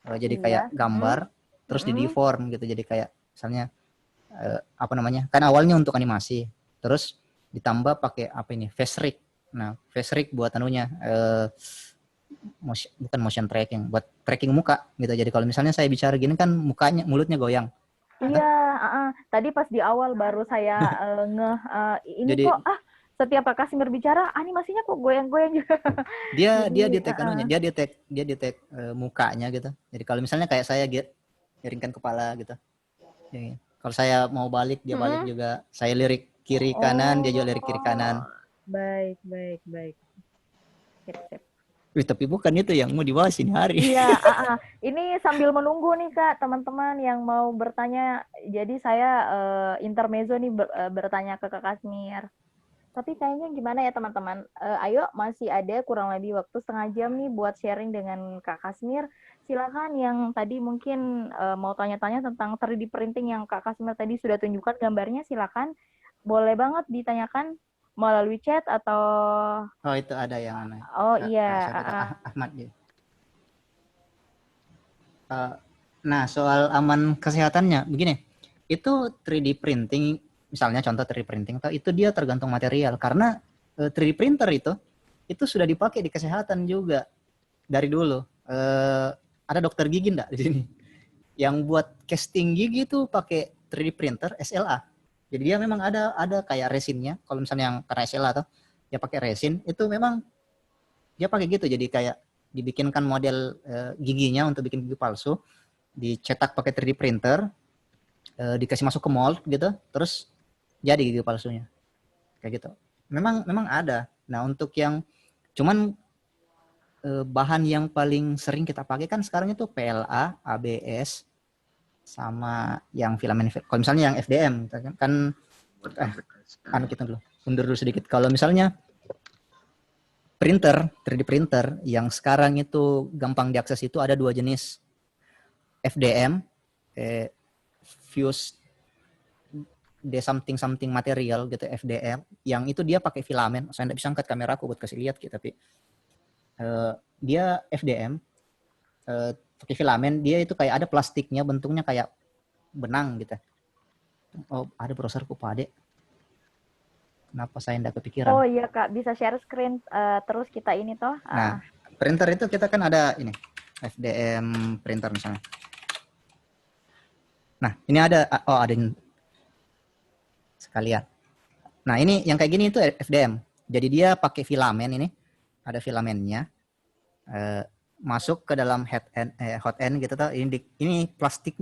Speaker 1: Jadi kayak gambar terus di deform gitu. Jadi kayak misalnya apa namanya? Kan awalnya untuk animasi. Terus ditambah pakai apa ini? Face rig. Nah, face rig buat anunya bukan motion tracking, buat tracking muka gitu. Jadi kalau misalnya saya bicara gini kan mulutnya goyang.
Speaker 2: Iya, tadi pas di awal baru saya ini jadi, kok setiap Kak Kasmir bicara animasinya kok goyang-goyang juga.
Speaker 1: Dia detect anunya, dia detect mukanya gitu. Jadi kalau misalnya kayak saya miringkan kepala gitu. Jadi, kalau saya mau balik dia balik juga. Saya lirik kiri kanan, dia juga lirik kiri kanan.
Speaker 2: Baik. Sip.
Speaker 1: Wih, tapi bukan itu yang mau dibahas ini hari.
Speaker 2: Iya, ini sambil menunggu nih Kak, teman-teman yang mau bertanya. Jadi saya intermezzo nih bertanya ke Kak Kasmir. Tapi kayaknya gimana ya teman-teman? Ayo, masih ada kurang lebih waktu setengah jam nih buat sharing dengan Kak Kasmir. Silakan yang tadi mungkin mau tanya-tanya tentang 3D printing yang Kak Kasmir tadi sudah tunjukkan gambarnya, silakan. Boleh banget ditanyakan melalui chat atau
Speaker 1: itu ada yang aneh.
Speaker 2: Iya
Speaker 1: Ahmad gitu. Nah soal aman kesehatannya begini, itu 3D printing misalnya contoh 3D printing itu dia tergantung material karena 3D printer itu sudah dipakai di kesehatan juga dari dulu. Ada dokter gigi enggak di sini yang buat casting gigi tuh pakai 3D printer SLA. Jadi dia memang ada kayak resinnya. Kalau misalnya yang karena SLA tuh dia pakai resin, itu memang dia pakai gitu. Jadi kayak dibikinkan model giginya untuk bikin gigi palsu, dicetak pakai 3D printer, dikasih masuk ke mold gitu, terus jadi gigi palsunya. Kayak gitu. Memang ada. Nah, untuk yang cuman bahan yang paling sering kita pakai kan sekarang itu PLA, ABS, sama yang filamen. Kalau misalnya yang FDM kan kita dulu mundur dulu sedikit. Kalau misalnya printer 3D printer yang sekarang itu gampang diakses itu ada 2 jenis, FDM, fused de something material gitu, FDM, yang itu dia pakai filamen. Saya nggak bisa angkat kamera aku buat kasih lihat gitu, tapi dia FDM pakai filamen, dia itu kayak ada plastiknya, bentuknya kayak benang gitu. Oh, ada browserku Pak Ade. Kenapa saya nggak kepikiran?
Speaker 2: Oh iya Kak, bisa share screen terus kita ini toh.
Speaker 1: Nah, printer itu kita kan ada ini, FDM printer misalnya. Nah, ini ada sekalian. Nah, ini yang kayak gini itu FDM. Jadi dia pakai filamen ini, ada filamennya, masuk ke dalam hot end gitu. Ini plastik,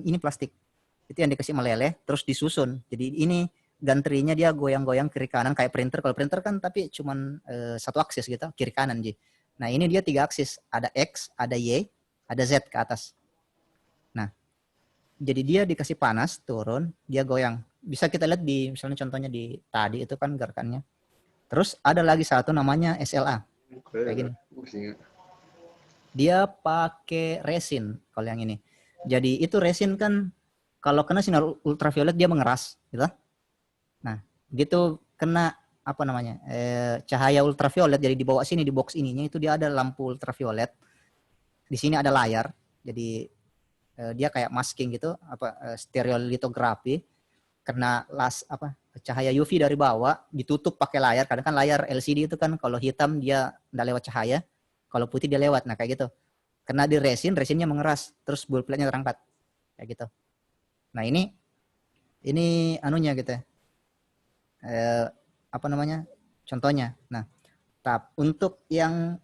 Speaker 1: itu yang dikasih meleleh, terus disusun. Jadi ini gantrinya dia goyang-goyang kiri kanan kayak printer. Kalau printer kan tapi cuman 1 aksis gitu, kiri kanan Ji. Nah, ini dia 3 aksis, ada X, ada Y, ada Z ke atas. Nah, jadi dia dikasih panas, turun, dia goyang. Bisa kita lihat di misalnya contohnya di tadi itu kan gerakannya. Terus ada lagi satu namanya SLA. Kayak gini. Dia pakai resin kalau yang ini. Jadi itu resin kan kalau kena sinar ultraviolet dia mengeras, gitu. Nah, gitu kena apa namanya? Cahaya ultraviolet, jadi dibawa sini di box ininya itu dia ada lampu ultraviolet. Di sini ada layar. Jadi dia kayak masking gitu, stereolitografi. Kena cahaya UV dari bawah, ditutup pakai layar. Kadang kan layar LCD itu kan kalau hitam dia enggak lewat cahaya, kalau putih dia lewat. Nah, kayak gitu. Kena di resinnya mengeras, terus bull plate-nya terangkat. Kayak gitu. Nah, ini anunya gitu ya. Contohnya. Nah, untuk yang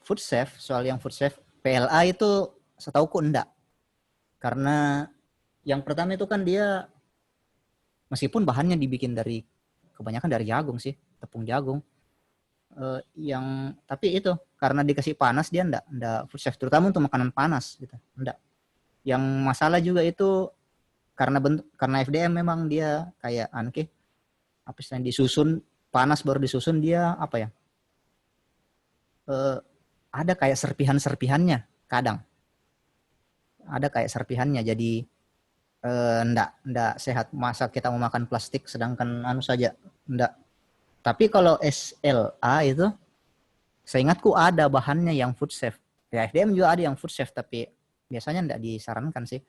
Speaker 1: food safe, soal yang food safe, PLA itu setauku enggak. Karena yang pertama itu kan dia meskipun bahannya dibikin kebanyakan dari jagung sih, tepung jagung. Tapi itu karena dikasih panas dia enggak food safe, terutama untuk makanan panas gitu. Enggak. Yang masalah juga itu karena FDM memang dia kayak disusun panas baru disusun dia ada kayak serpihannya kadang. Ada kayak serpihannya, jadi enggak sehat. Masa kita mau makan plastik sedangkan saja enggak. Tapi kalau SLA itu seingatku ada bahannya yang food safe. Ya, FDM juga ada yang food safe tapi biasanya enggak disarankan sih.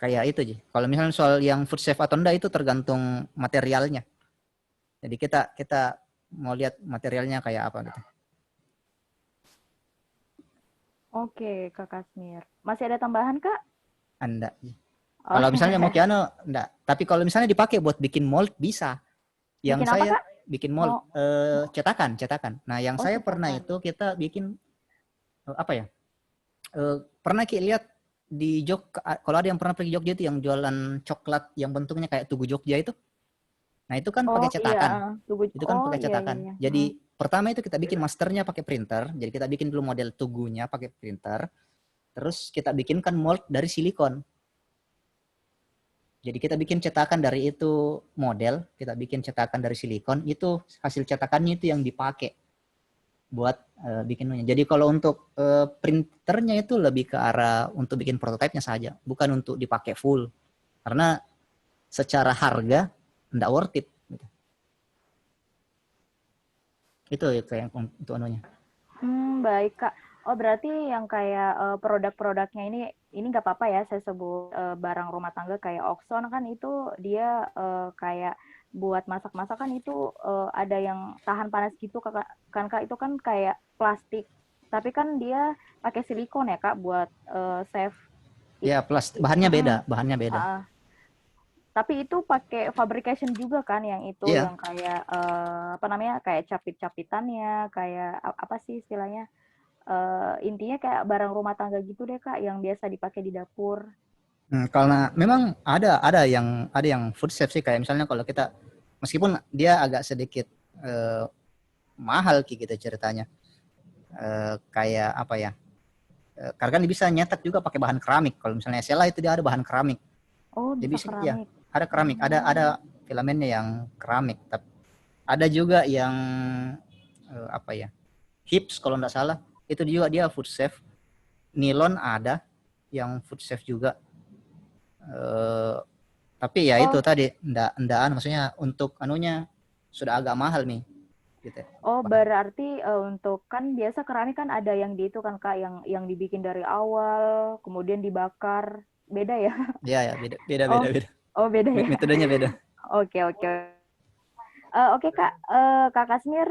Speaker 1: Kayak itu Ji. Kalau misalnya soal yang food safe atau enggak itu tergantung materialnya. Jadi kita mau lihat materialnya kayak apa gitu.
Speaker 2: Oke, Kak Kasmir. Masih ada tambahan, Kak?
Speaker 1: Enggak. Kalau misalnya mau piano, enggak. Tapi kalau misalnya dipakai buat bikin mold, bisa. Yang
Speaker 2: bikin
Speaker 1: saya
Speaker 2: apa, Kak?
Speaker 1: bikin mold, cetakan. Nah, yang saya pernah itu kita bikin, pernah lihat di kalau ada yang pernah pergi Jogja itu yang jualan coklat yang bentuknya kayak Tugu Jogja itu. Nah, itu kan pakai cetakan.
Speaker 2: Iya.
Speaker 1: Itu kan pakai cetakan.
Speaker 2: Iya.
Speaker 1: Jadi pertama itu kita bikin masternya pakai printer. Jadi kita bikin dulu model tugunya pakai printer. Terus kita bikinkan mold dari silikon. Jadi kita bikin cetakan dari itu model, kita bikin cetakan dari silikon, itu hasil cetakannya itu yang dipakai buat bikinnya. Jadi kalau untuk printernya itu lebih ke arah untuk bikin prototipenya saja, bukan untuk dipakai full. Karena secara harga enggak worth it. Itu kayak untuk anunya.
Speaker 2: Baik Kak. Oh berarti yang kayak produk-produknya ini nggak apa-apa ya saya sebut barang rumah tangga kayak Oxon kan itu dia kayak buat masak-masak kan itu ada yang tahan panas gitu kan Kak, itu kan kayak plastik tapi kan dia pakai silikon ya Kak buat save
Speaker 1: Ya, plastik. Bahannya beda, bahannya beda.
Speaker 2: Tapi itu pakai fabrication juga kan yang itu
Speaker 1: Iya.
Speaker 2: yang kayak apa namanya kayak capit-capitannya, kayak apa sih istilahnya? Intinya kayak barang rumah tangga gitu deh Kak yang biasa dipakai di dapur.
Speaker 1: Karena memang ada yang food safe sih, kayak misalnya kalau kita meskipun dia agak sedikit mahal gitu ceritanya. Kayak apa ya? Karena kan bisa nyetak juga pakai bahan keramik. Kalau misalnya SLA itu dia ada bahan keramik.
Speaker 2: Oh,
Speaker 1: Dia
Speaker 2: bisa
Speaker 1: bisa ya,
Speaker 2: keramik.
Speaker 1: ada keramik, ada filamennya yang keramik. Tapi ada juga yang apa ya? Hips kalau nggak salah. Itu juga dia food safe. Nilon ada yang food safe juga. Tapi ya itu tadi ndaan maksudnya untuk anunya sudah agak mahal nih gitu.
Speaker 2: Oh, berarti untuk kan biasa keramik kan ada yang di itu kan Kak yang dibikin dari awal kemudian dibakar. Beda ya?
Speaker 1: Ya, beda.
Speaker 2: Oh, beda ya.
Speaker 1: Metodenya beda.
Speaker 2: Oke. Oke Kak, Kak Kasmir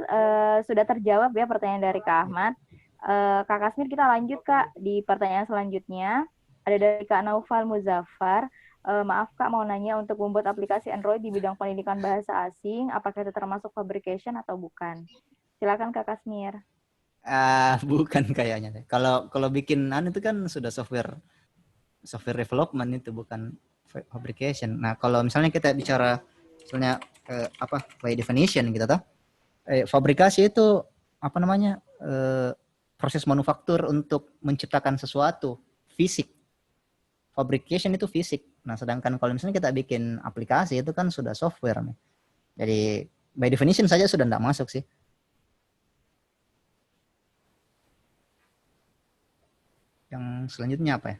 Speaker 2: sudah terjawab ya pertanyaan dari Kak Ahmad. Kak Kasmir kita lanjut Kak di pertanyaan selanjutnya. Ada dari Kak Naufal Muzaffar. Maaf Kak, mau nanya untuk membuat aplikasi Android di bidang pendidikan bahasa asing, apakah itu termasuk fabrication atau bukan? Silakan Kak Kasmir.
Speaker 1: Bukan kayaknya. Kalau bikin itu kan sudah software development, itu bukan fabrication. Nah, kalau misalnya kita bicara misalnya by definition gitu toh. Fabrikasi itu apa namanya? Proses manufaktur untuk menciptakan sesuatu fisik. Fabrication itu fisik. Nah, sedangkan kalau misalnya kita bikin aplikasi itu kan sudah software nih. Jadi by definition saja sudah tidak masuk sih. Yang selanjutnya apa ya?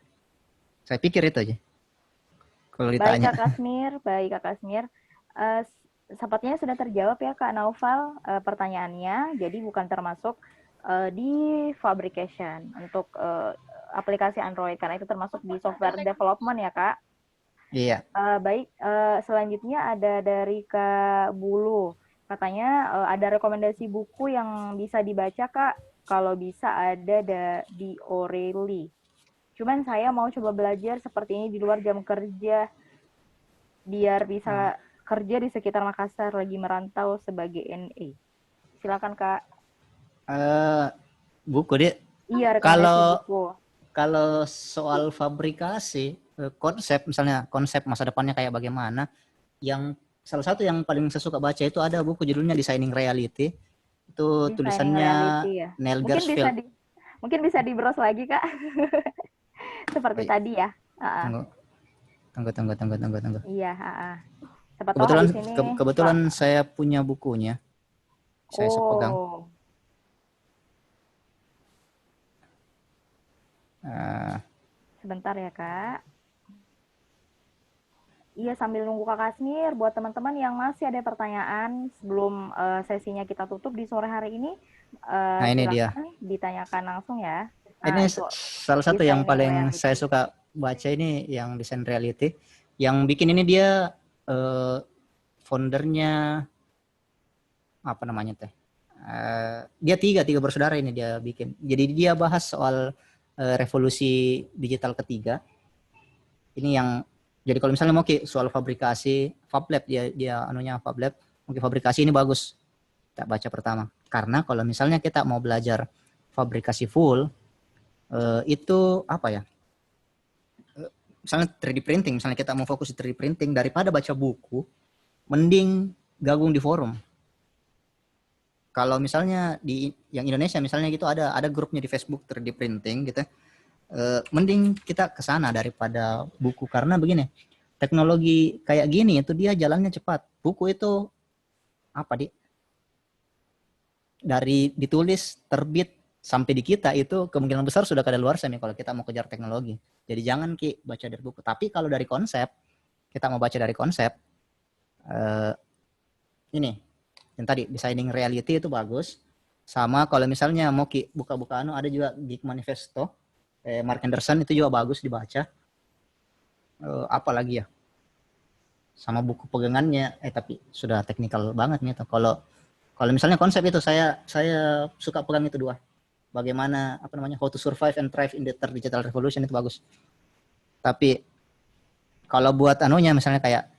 Speaker 1: Saya pikir itu aja. Kalau ditanya.
Speaker 2: Baik Kak Kasmir. Sepertinya sudah terjawab ya Kak Naufal pertanyaannya. Jadi bukan termasuk di fabrication untuk aplikasi Android karena itu termasuk di software development ya Kak.
Speaker 1: Iya.
Speaker 2: Baik, selanjutnya ada dari Kak Bulu. Katanya ada rekomendasi buku yang bisa dibaca Kak. Kalau bisa ada di O'Reilly. Cuman saya mau coba belajar seperti ini di luar jam kerja biar bisa kerja di sekitar Makassar lagi merantau sebagai NA. Silakan Kak.
Speaker 1: Buku dia.
Speaker 2: Iya, rekomendasi buku.
Speaker 1: Kalau soal fabrikasi, konsep misalnya konsep masa depannya kayak bagaimana, yang salah satu yang paling saya suka baca itu ada buku judulnya Designing Reality. Itu tulisannya
Speaker 2: ya.
Speaker 1: Neil Gersfield.
Speaker 2: Mungkin bisa di-browse lagi Kak. Seperti tadi ya.
Speaker 1: Tunggu.
Speaker 2: Iya,
Speaker 1: Kebetulan saya punya bukunya. Saya pegang.
Speaker 2: Sebentar ya Kak. Iya, sambil nunggu Kak Kasmir, buat teman-teman yang masih ada pertanyaan sebelum sesinya kita tutup di sore hari ini,
Speaker 1: ini dia.
Speaker 2: Ditanyakan langsung ya.
Speaker 1: Ini salah satu yang paling saya suka baca ini yang Design Reality. Yang bikin ini dia foundernya apa namanya teh? Dia tiga bersaudara ini dia bikin. Jadi dia bahas soal revolusi digital ketiga. Ini yang jadi kalau misalnya mau soal fabrikasi, FabLab dia anunya FabLab, mungkin fabrikasi ini bagus. Kita baca pertama. Karena kalau misalnya kita mau belajar fabrikasi full, itu apa ya? Misalnya 3D printing, misalnya kita mau fokus di 3D printing, daripada baca buku, mending gabung di forum. Kalau misalnya di yang Indonesia misalnya gitu ada grupnya di Facebook 3D printing gitu. Mending kita ke sana daripada buku, karena begini, teknologi kayak gini itu dia jalannya cepat. Buku itu dari ditulis terbit sampai di kita itu kemungkinan besar sudah kadaluarsa nih kalau kita mau kejar teknologi. Jadi jangan baca dari buku. Tapi kalau dari konsep, kita mau baca dari konsep, ini yang tadi Designing Reality itu bagus. Sama kalau misalnya mau buka-buka ada juga Geek Manifesto, Mark Anderson itu juga bagus dibaca. Apalagi ya, sama buku pegangannya, tapi sudah teknikal banget nih. Kalau misalnya konsep itu saya suka pegang itu 2. Bagaimana How to Survive and Thrive in the Third Digital Revolution itu bagus. Tapi kalau buat anunya misalnya kayak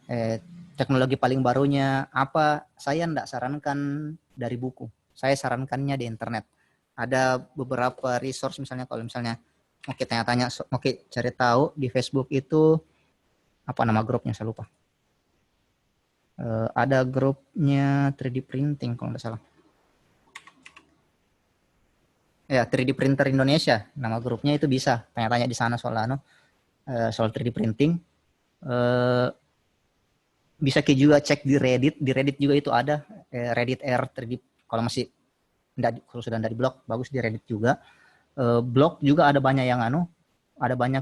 Speaker 1: teknologi paling barunya apa, saya enggak sarankan dari buku. Saya sarankannya di internet. Ada beberapa resource misalnya kalau misalnya mau kita tanya-tanya, mau cari tahu di Facebook itu apa nama grupnya saya lupa. Ada grupnya 3D printing kalau nggak salah. Ya 3D printer Indonesia nama grupnya, itu bisa tanya-tanya di sana soal soal 3D printing. Bisa juga cek di Reddit juga itu ada Reddit R 3D kalau masih kalau sudah dari blog, bagus di Reddit juga. Blog juga ada banyak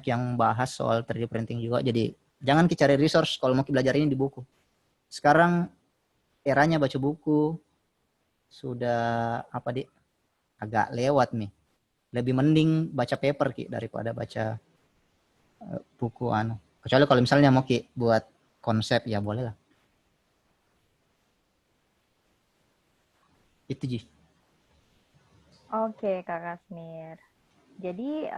Speaker 1: yang bahas soal 3D printing juga. Jadi jangan cari resource kalau mau belajar ini di buku. Sekarang eranya baca buku sudah agak lewat nih. Lebih mending baca paper daripada baca buku Kecuali kalau misalnya mau buat konsep ya boleh lah. Itu Ji.
Speaker 2: Oke, Kak Kasmir. Jadi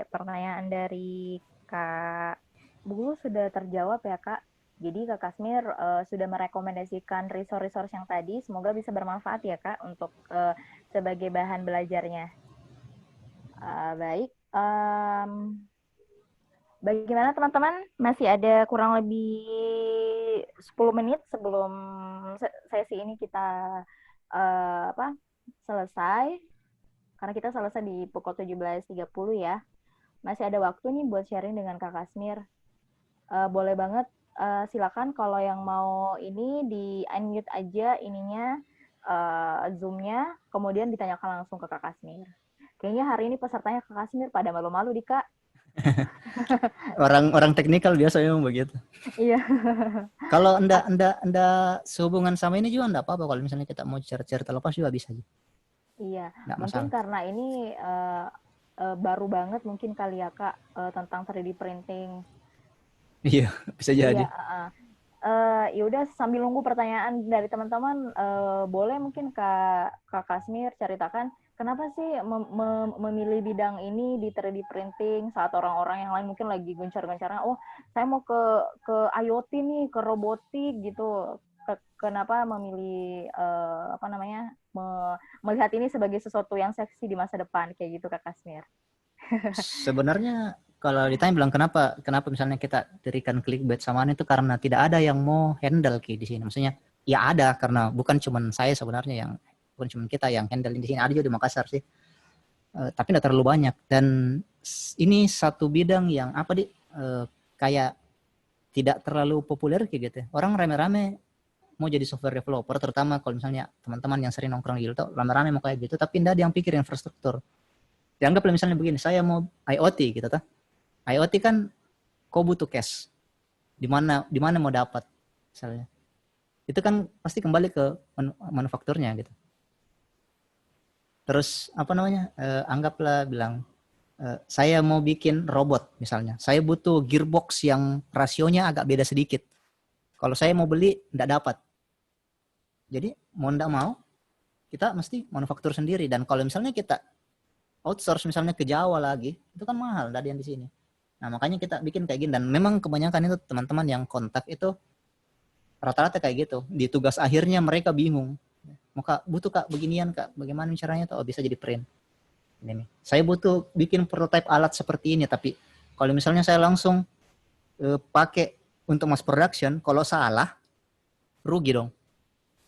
Speaker 2: pertanyaan dari Kak Bu sudah terjawab ya, Kak. Jadi Kak Kasmir sudah merekomendasikan resource-resource yang tadi. Semoga bisa bermanfaat ya, Kak, untuk sebagai bahan belajarnya. Baik. Bagaimana teman-teman? Masih ada kurang lebih 10 menit sebelum sesi ini kita selesai. Karena kita selesai di pukul 17.30 ya. Masih ada waktu nih buat sharing dengan Kak Kasmir. Boleh banget, silakan kalau yang mau ini di unmute aja ininya, Zoom-nya, kemudian ditanyakan langsung ke Kak Kasmir. Kayaknya hari ini pesertanya Kak Kasmir pada malu-malu di Kak.
Speaker 1: Orang teknikal biasa memang begitu.
Speaker 2: Iya.
Speaker 1: Kalau anda sehubungan sama ini juga enggak apa-apa, kalau misalnya kita mau cerita lepas juga bisa.
Speaker 2: Iya,
Speaker 1: Nggak
Speaker 2: mungkin
Speaker 1: masalah.
Speaker 2: karena ini baru banget mungkin kali ya Kak tentang 3D printing.
Speaker 1: Iya, bisa jadi.
Speaker 2: Iya, ya udah sambil nunggu pertanyaan dari teman-teman, boleh mungkin Kak Kasmir ceritakan kenapa sih memilih bidang ini di 3D printing saat orang-orang yang lain mungkin lagi gencar-gencarnya, oh saya mau ke IoT nih, ke robotik gitu. Kenapa memilih melihat ini sebagai sesuatu yang seksi di masa depan kayak gitu Kak Kasmir?
Speaker 1: Sebenarnya kalau ditanya bilang kenapa misalnya kita dirikan clickbait samaan itu karena tidak ada yang mau handle di sini. Maksudnya ya ada, karena bukan cuma saya sebenarnya bukan cuma kita yang handle di sini, ada juga di Makassar sih. Tapi tidak terlalu banyak, dan ini satu bidang yang kayak tidak terlalu populer gitu. Orang rame-rame mau jadi software developer, terutama kalau misalnya teman-teman yang sering nongkrong di Gilto, rame-rame mau kayak gitu, tapi tidak ada yang pikir infrastruktur. Dianggaplah misalnya begini, saya mau IoT gitu toh. IoT kan kau butuh cash. Di mana mau dapat misalnya. Itu kan pasti kembali ke manufakturnya gitu. Terus anggaplah bilang saya mau bikin robot misalnya. Saya butuh gearbox yang rasionya agak beda sedikit. Kalau saya mau beli enggak dapat. Jadi mau enggak mau kita mesti manufaktur sendiri, dan kalau misalnya kita outsource misalnya ke Jawa lagi, itu kan mahal dari yang di sini. Nah, makanya kita bikin kayak gini, dan memang kebanyakan itu teman-teman yang kontak itu rata-rata kayak gitu. Di tugas akhirnya mereka bingung. Kak, butuh Kak beginian Kak, bagaimana caranya tuh? Oh, bisa jadi print. Ini nih. Saya butuh bikin prototipe alat seperti ini, tapi kalau misalnya saya langsung pakai untuk mass production, kalau salah rugi dong.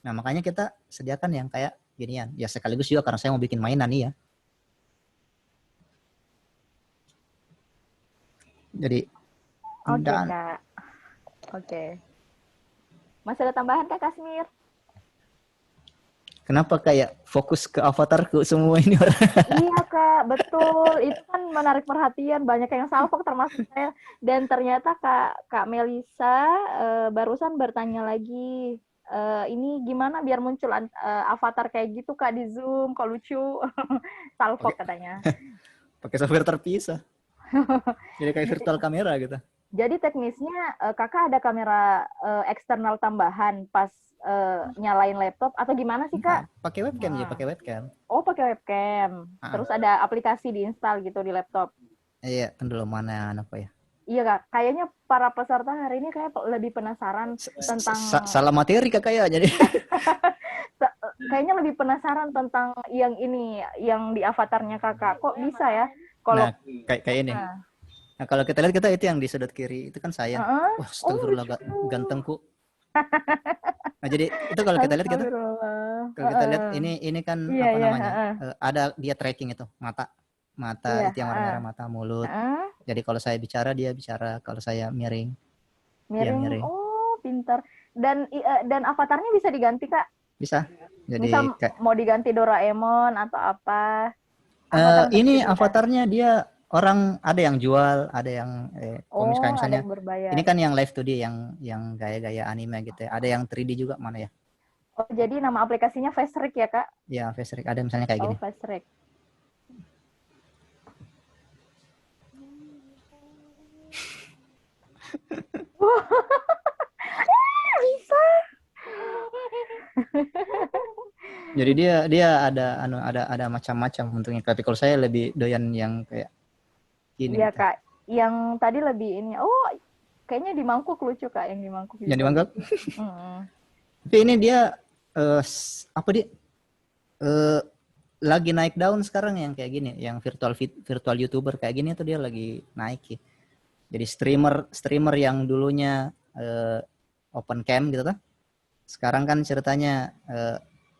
Speaker 1: Nah, makanya kita sediakan yang kayak ginian. Ya sekaligus juga karena saya mau bikin mainan nih ya. Jadi
Speaker 2: Oke, Kak. Oke. Masih ada tambahan Kak Kasmir?
Speaker 1: Kenapa kayak fokus ke avatarku semua ini orang?
Speaker 2: Iya Kak, betul. Itu kan menarik perhatian. Banyak yang salfok termasuk saya. Dan ternyata Kak Melisa barusan bertanya lagi, ini gimana biar muncul avatar kayak gitu Kak di Zoom? Kok lucu? Salfok katanya.
Speaker 1: Pakai software terpisah. Jadi kayak virtual kamera gitu.
Speaker 2: Jadi teknisnya Kakak ada kamera eksternal tambahan pas nyalain laptop atau gimana sih Kak?
Speaker 1: Pakai webcam ya, pakai webcam.
Speaker 2: Oh, pakai webcam. Terus ada aplikasi diinstal gitu di laptop.
Speaker 1: Iya, kan dulu mana apa ya?
Speaker 2: Iya Kak, kayaknya para peserta hari ini kayak lebih penasaran tentang
Speaker 1: Salah materi Kak kayak jadi.
Speaker 2: kayaknya lebih penasaran tentang yang ini, yang di avatarnya Kakak. Kok bisa ya? Kalau
Speaker 1: Nah, kayak ini. Nah, kalau kita lihat itu yang di sudut kiri itu kan saya. Wah, astagfirullah gantengku. Nah, jadi itu kalau kita lihat gitu. Kalau kita lihat ini kan apa namanya? Ada dia tracking itu, mata itu yang warna merah, mata, mulut. Jadi kalau saya bicara dia bicara, kalau saya miring dia miring.
Speaker 2: Oh, pintar. Dan avatarnya bisa diganti Kak?
Speaker 1: Bisa. Jadi
Speaker 2: bisa mau diganti Doraemon atau apa?
Speaker 1: Ini avatarnya dia orang ada yang jual, ada yang misalnya
Speaker 2: ada yang berbayar.
Speaker 1: ini kan yang live 2D yang gaya-gaya anime gitu ya. Ada yang 3D juga mana ya?
Speaker 2: Oh, jadi nama aplikasinya Facerik ya, Kak?
Speaker 1: Ya, Facerik. Ada misalnya kayak gini.
Speaker 2: Oh, Facerik. Bisa.
Speaker 1: Jadi dia ada macam-macam bentuknya. Tapi kalau saya lebih doyan yang kayak gini.
Speaker 2: Iya, gitu. Kak. Yang tadi lebih ini. Oh, kayaknya di mangkuk lucu Kak, yang di mangkuk.
Speaker 1: Yang di mangkuk. Tapi ini dia apa dia? Lagi naik daun sekarang yang kayak gini, yang virtual YouTuber kayak gini tuh dia lagi naik ya. Jadi streamer yang dulunya open cam gitu kan. Sekarang kan ceritanya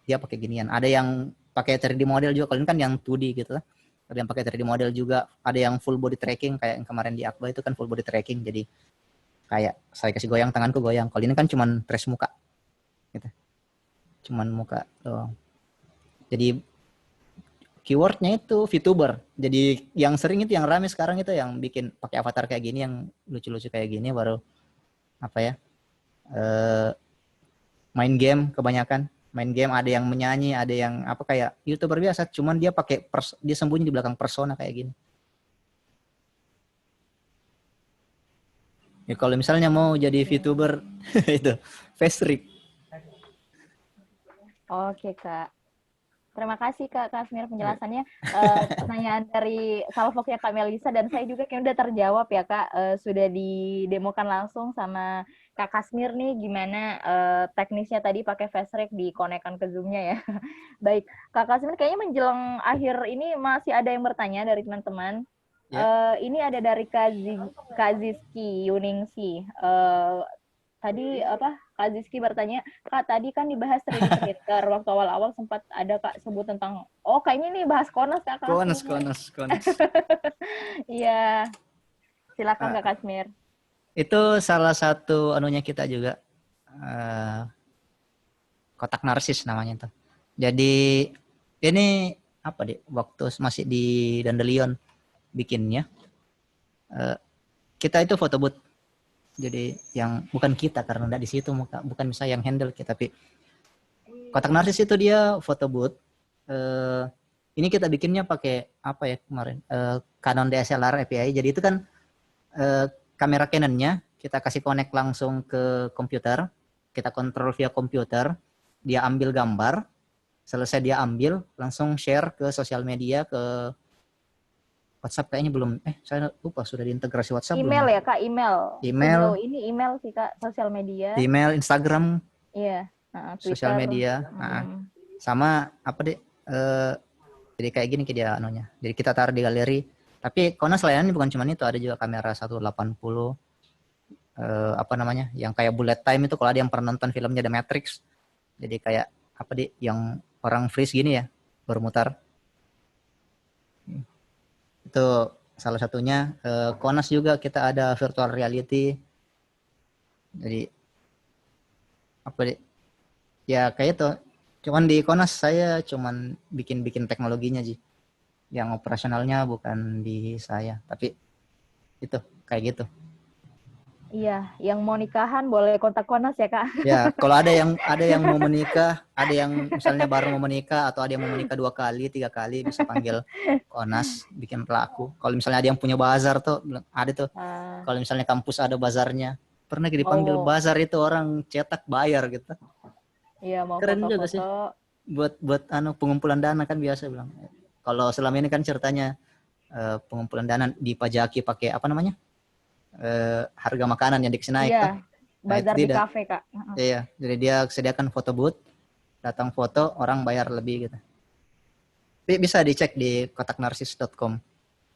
Speaker 1: dia pakai ginian. Ada yang pakai 3D model juga. Kalau ini kan yang 2D gitu kan. Ada yang pakai 3D model juga. Ada yang full body tracking kayak yang kemarin di Akbar itu kan full body tracking. Jadi kayak saya kasih goyang tanganku goyang. Kalau ini kan cuman trace muka. Gitu. Cuman muka doang. Jadi keywordnya itu VTuber. Jadi yang sering itu yang rame sekarang itu yang bikin pakai avatar kayak gini, yang lucu-lucu kayak gini, baru apa ya, main game kebanyakan. Main game, ada yang menyanyi, ada yang apa kayak YouTuber biasa, cuman dia pakai dia sembunyi di belakang persona kayak gini. Ya kalau misalnya mau jadi VTuber itu Facerik.
Speaker 2: Oke Kak. Terima kasih Kak Kasmir penjelasannya. Pertanyaan dari Salfoknya Kak Melisa dan saya juga kayaknya udah terjawab ya Kak. Sudah didemokan langsung sama Kak Kasmir nih gimana teknisnya tadi pakai Facerik dikonekkan ke Zoom-nya ya. Baik, Kak Kasmir kayaknya menjelang akhir ini masih ada yang bertanya dari teman-teman. Ini ada dari Kak Zizki Yuningsi. Tadi Kak Zizki bertanya, Kak tadi kan dibahas 3D printer, waktu awal-awal sempat ada Kak sebut tentang, kayaknya nih bahas Konas Kak.
Speaker 1: Konas.
Speaker 2: Iya, silakan Kak Kasmir.
Speaker 1: Itu salah satu anunya kita juga, kotak narsis namanya itu. Jadi ini apa deh, waktu masih di Dandelion bikinnya, kita itu foto booth. Jadi yang bukan kita karena enggak di situ, bukan misalnya yang handle kita, tapi kotak narsis itu dia foto booth. Ini kita bikinnya pakai apa ya kemarin, Canon DSLR API. Jadi itu kan kamera Canon-nya kita kasih connect langsung ke komputer, kita kontrol via komputer, dia ambil gambar, selesai dia ambil langsung share ke sosial media, ke WhatsApp kayaknya belum, saya lupa sudah diintegrasi WhatsApp
Speaker 2: email
Speaker 1: belum?
Speaker 2: Ya Kak, email. Ini email sih Kak, sosial media.
Speaker 1: Email, Instagram.
Speaker 2: Iya,
Speaker 1: sosial media. Sama apa deh, jadi kayak gini dia anunya. Jadi kita taruh di galeri. Tapi Konas layanannya bukan cuma itu, ada juga kamera 180 apa namanya, yang kayak bullet time itu, kalau ada yang pernah nonton filmnya The Matrix. Jadi kayak apa deh, yang orang freeze gini ya, bermutar. Itu salah satunya. Konas juga kita ada virtual reality. Jadi apa deh, ya kayak itu. Cuman di Konas saya cuman bikin teknologinya sih, yang operasionalnya bukan di saya, tapi itu kayak gitu.
Speaker 2: Iya, yang mau nikahan boleh kontak Konas ya Kak.
Speaker 1: Ya, kalau ada yang mau menikah, ada yang misalnya baru mau menikah, atau ada yang mau menikah 2 kali, 3 kali, bisa panggil Konas, bikin pelaku. Kalau misalnya ada yang punya bazar tuh, ada tuh. Kalau misalnya kampus ada bazarnya, pernah dipanggil bazar itu orang cetak bayar gitu.
Speaker 2: Iya, mau
Speaker 1: keren
Speaker 2: foto-foto.
Speaker 1: Juga sih. Buat pengumpulan dana kan biasa bilang. Kalau selama ini kan ceritanya pengumpulan dana dipajaki pakai apa namanya? harga makanan yang dikasih naik.
Speaker 2: Iya,
Speaker 1: Nah, itu
Speaker 2: bazar di
Speaker 1: tidak.
Speaker 2: kafe, Kak.
Speaker 1: Iya, jadi dia sediakan foto booth, datang foto, orang bayar lebih gitu. Tapi bisa dicek di kotaknarsis.com.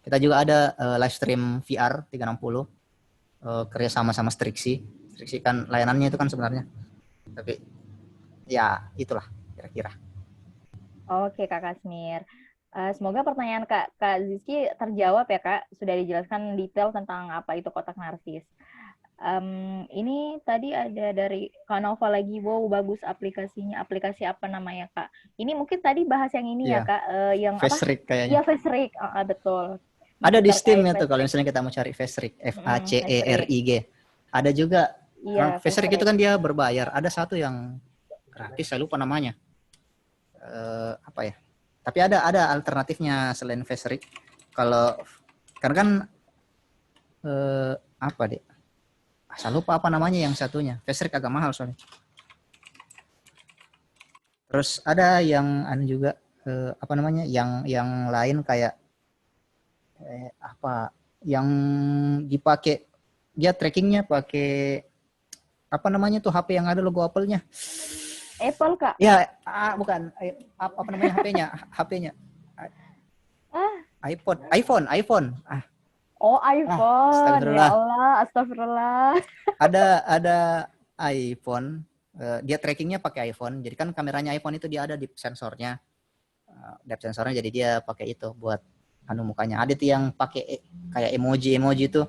Speaker 1: Kita juga ada live stream VR 360 kerja sama Strixi. Strixi kan layanannya itu kan sebenarnya. Tapi ya itulah kira-kira.
Speaker 2: Oke, Kak Kasmir. Semoga pertanyaan Kak Zizki terjawab ya, Kak. Sudah dijelaskan detail tentang apa itu kotak narsis. Ini tadi ada dari Kak Nova lagi, wow bagus aplikasinya. Aplikasi apa namanya, Kak? Ini mungkin tadi bahas yang ini ya, Kak. Yang apa?
Speaker 1: Facerik kayaknya.
Speaker 2: Iya, Facerik. Betul.
Speaker 1: Ada di Steam itu kalau misalnya kita mau cari Facerik, FACERIG. Ada juga.
Speaker 2: Iya,
Speaker 1: Facerik itu kan dia berbayar. Ada satu yang gratis, saya lupa namanya. Apa ya? Tapi ada alternatifnya selain Facerik. Karena kan apa deh? Saya lupa apa namanya yang satunya. Facerik agak mahal soalnya. Terus ada yang juga apa namanya? Yang lain kayak apa? Yang dipakai dia trackingnya pakai apa namanya tuh HP yang ada logo Apple-nya?
Speaker 2: Apple, Kak?
Speaker 1: Ya, bukan. Apa namanya HP-nya? HP-nya. iPhone.
Speaker 2: Oh, iPhone.
Speaker 1: Astagfirullah.
Speaker 2: Ya Allah, astagfirullah.
Speaker 1: Ada iPhone. Dia trackingnya pakai iPhone. Jadi kan kameranya iPhone itu dia ada di sensornya. Depth sensornya, jadi dia pakai itu buat mukanya. Ada tuh yang pakai kayak emoji itu.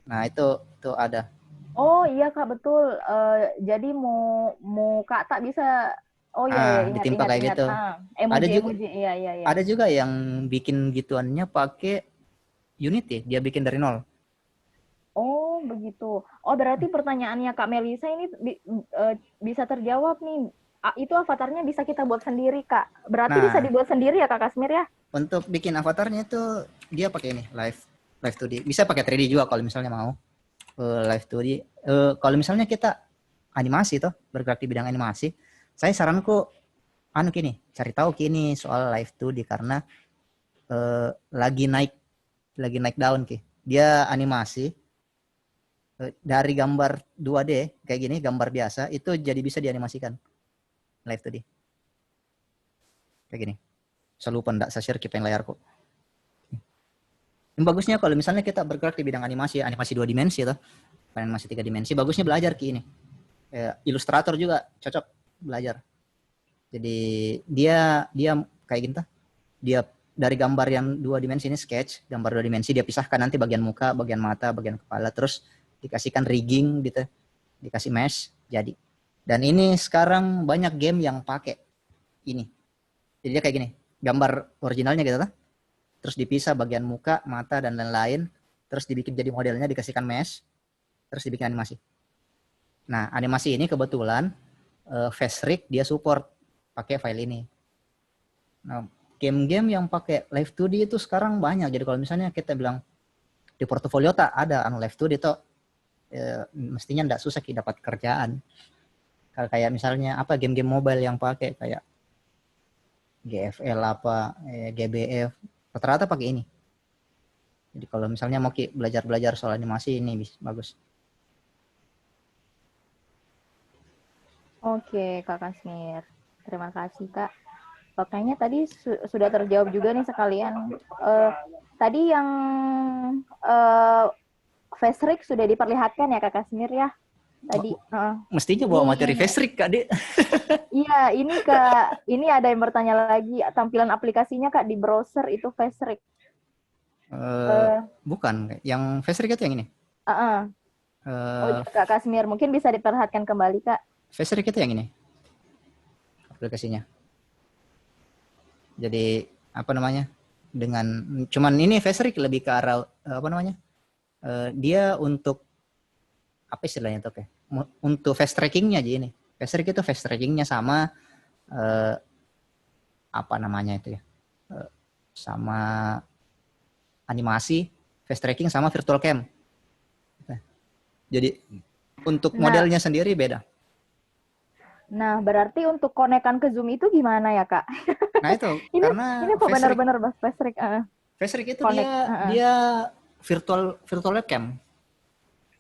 Speaker 1: Nah, itu ada.
Speaker 2: Oh iya, Kak, betul. Jadi mau Kak tak bisa. Oh iya,
Speaker 1: ditimpa kayak gitu.
Speaker 2: Emoji. Iya.
Speaker 1: Ada juga yang bikin gituannya pakai Unity, dia bikin dari nol.
Speaker 2: Oh begitu. Oh berarti pertanyaannya Kak Melisa ini bisa terjawab nih. Itu avatarnya bisa kita buat sendiri, Kak. Berarti bisa dibuat sendiri ya, Kak Kasmir ya?
Speaker 1: Untuk bikin avatarnya itu dia pakai ini live 2D. Bisa pakai 3D juga kalau misalnya mau. Live 2D. Kalau misalnya kita animasi toh, bergerak di bidang animasi, saya saranku gini, cari tahu gini soal live 2D karena lagi naik daun Ki. Dia animasi dari gambar 2D kayak gini, gambar biasa itu jadi bisa dianimasikan live 2D. Kayak gini. Saya lupa enggak saya share kipen layarku. Yang bagusnya kalau misalnya kita bergerak di bidang animasi 2 dimensi atau animasi 3 dimensi, bagusnya belajar Ki ini. Ilustrator juga cocok belajar. Jadi dia kayak gini tuh. Dia dari gambar yang 2 dimensi ini sketch, gambar 2 dimensi dia pisahkan nanti bagian muka, bagian mata, bagian kepala, terus dikasihkan rigging gitu. Dikasih mesh, jadi. Dan ini sekarang banyak game yang pakai ini. Jadi dia kayak gini, gambar originalnya gitu lah. Terus dipisah bagian muka, mata, dan lain-lain. Terus dibikin jadi modelnya, dikasihkan mesh. Terus dibikin animasi. Nah, animasi ini kebetulan Facerik dia support pakai file ini. Nah, game-game yang pakai live 2D itu sekarang banyak. Jadi kalau misalnya kita bilang di portofolio tak ada live 2D itu mestinya enggak susah kita dapat kerjaan. Kayak misalnya apa game-game mobile yang pakai kayak GFL apa GBF rata-rata pakai ini. Jadi kalau misalnya mau belajar soal animasi ini bagus.
Speaker 2: Oke, Kak Kasmir. Terima kasih, Kak. Kayaknya tadi sudah terjawab juga nih sekalian. Tadi yang Facerik sudah diperlihatkan ya, Kak Kasmir ya? Tadi.
Speaker 1: Mestinya bawa materi Facerik, Kak, Dek.
Speaker 2: Iya, ini Kak. Ini ada yang bertanya lagi. Tampilan aplikasinya, Kak, di browser itu Facerik.
Speaker 1: Bukan. Yang Facerik itu yang ini?
Speaker 2: Kak Kasmir, mungkin bisa diperlihatkan kembali, Kak.
Speaker 1: Facerik itu yang ini aplikasinya. Jadi apa namanya? Cuman ini Facerik lebih ke arah apa namanya? Dia untuk apa istilahnya tuh kayak untuk fast trackingnya aja ini. Facerik itu fast trackingnya sama apa namanya itu ya? Sama animasi, fast tracking sama virtual cam. Jadi untuk modelnya sendiri beda.
Speaker 2: Nah, berarti untuk konekan ke Zoom itu gimana ya, Kak?
Speaker 1: Nah itu,
Speaker 2: ini kok benar-benar Facerik.
Speaker 1: Facerik itu dia virtual webcam.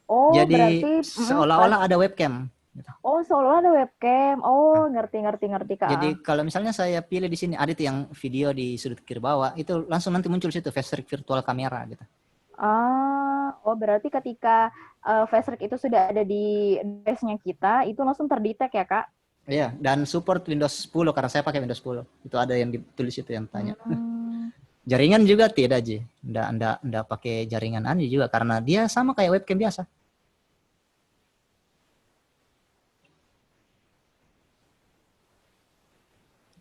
Speaker 2: Oh,
Speaker 1: Jadi
Speaker 2: berarti
Speaker 1: seolah-olah ada webcam. Gitu.
Speaker 2: Oh, seolah ada webcam. Oh,
Speaker 1: Nah,
Speaker 2: ngerti Kak.
Speaker 1: jadi kalau misalnya saya pilih di sini ada tuh yang video di sudut kiri bawah, itu langsung nanti muncul situ Face virtual kamera gitu.
Speaker 2: Oh berarti ketika Face itu sudah ada di device-nya kita, itu langsung terdetek ya, Kak?
Speaker 1: Iya, dan support Windows 10 karena saya pakai Windows 10. Itu ada yang ditulis itu yang tanya. Jaringan juga tidak, Ji. Nggak pakai jaringan aneh juga karena dia sama kayak webcam biasa.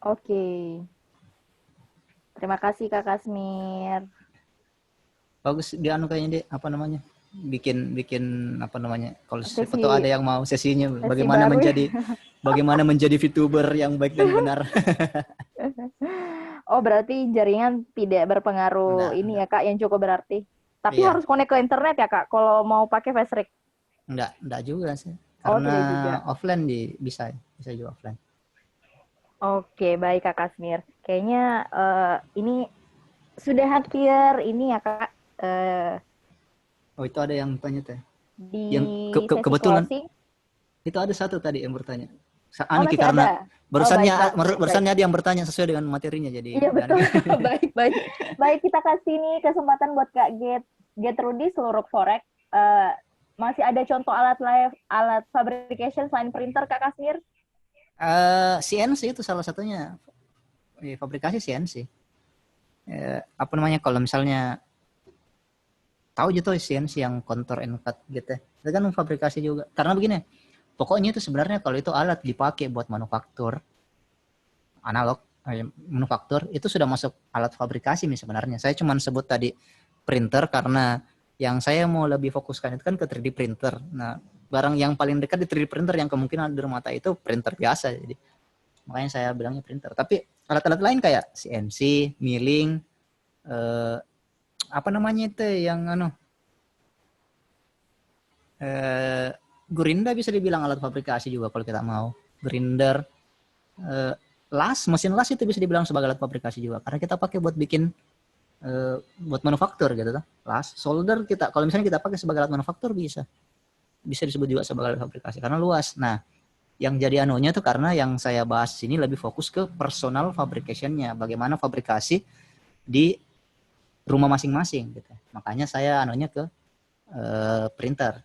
Speaker 2: Oke. Terima kasih Kak Kasmir.
Speaker 1: Bagus dia kayaknya dia apa namanya? Bikin apa namanya? Kalau siapa
Speaker 2: Sesi-
Speaker 1: tuh ada yang mau sesinya
Speaker 2: sesi
Speaker 1: bagaimana
Speaker 2: baru ya.
Speaker 1: bagaimana menjadi VTuber yang baik dan benar.
Speaker 2: Oh, berarti jaringan tidak berpengaruh
Speaker 1: Enggak.
Speaker 2: ya Kak, yang cukup berarti. Tapi
Speaker 1: Iya.
Speaker 2: harus connect ke internet ya Kak, kalau mau pakai Face.
Speaker 1: Enggak juga sih.
Speaker 2: Oh,
Speaker 1: Karena
Speaker 2: tidak juga.
Speaker 1: offline bisa juga offline.
Speaker 2: Oke, baik Kak Kasmir. Kayaknya ini sudah hampir ini ya Kak.
Speaker 1: Oh, itu ada yang tanya teh.
Speaker 2: Di
Speaker 1: Yang
Speaker 2: sesi
Speaker 1: kebetulan
Speaker 2: closing.
Speaker 1: itu ada satu tadi yang bertanya.
Speaker 2: Masih
Speaker 1: Karena
Speaker 2: ada.
Speaker 1: barusannya ada yang bertanya sesuai dengan materinya jadi.
Speaker 2: Iya betul. Baik kita kasih nih kesempatan buat Kak Gertrudi seluruh Forex. Masih ada contoh alat fabrication selain printer Kak Kasmir?
Speaker 1: CNC itu salah satunya. Fabrikasi CNC. Apa namanya kalau misalnya tahu gitu CNC yang contour and cut gitu. Itu kan fabrikasi juga. Karena begini, pokoknya itu sebenarnya kalau itu alat dipakai buat manufaktur analog, manufaktur itu sudah masuk alat fabrikasi nih sebenarnya. Saya cuma sebut tadi printer karena yang saya mau lebih fokuskan itu kan ke 3D printer. Nah, barang yang paling dekat di 3D printer yang kemungkinan ada di mata itu printer biasa. Jadi makanya saya bilangnya printer. Tapi alat-alat lain kayak CNC, milling, apa namanya itu yang grinder bisa dibilang alat fabrikasi juga kalau kita mau. Grinder, mesin las itu bisa dibilang sebagai alat fabrikasi juga karena kita pakai buat bikin buat manufaktur gitu tuh. Las, solder kita kalau misalnya kita pakai sebagai alat manufaktur bisa disebut juga sebagai alat fabrikasi karena luas. Nah, yang jadi anunya tuh karena yang saya bahas sini lebih fokus ke personal fabrication-nya, bagaimana fabrikasi di rumah masing-masing gitu. Makanya saya anunya ke printer.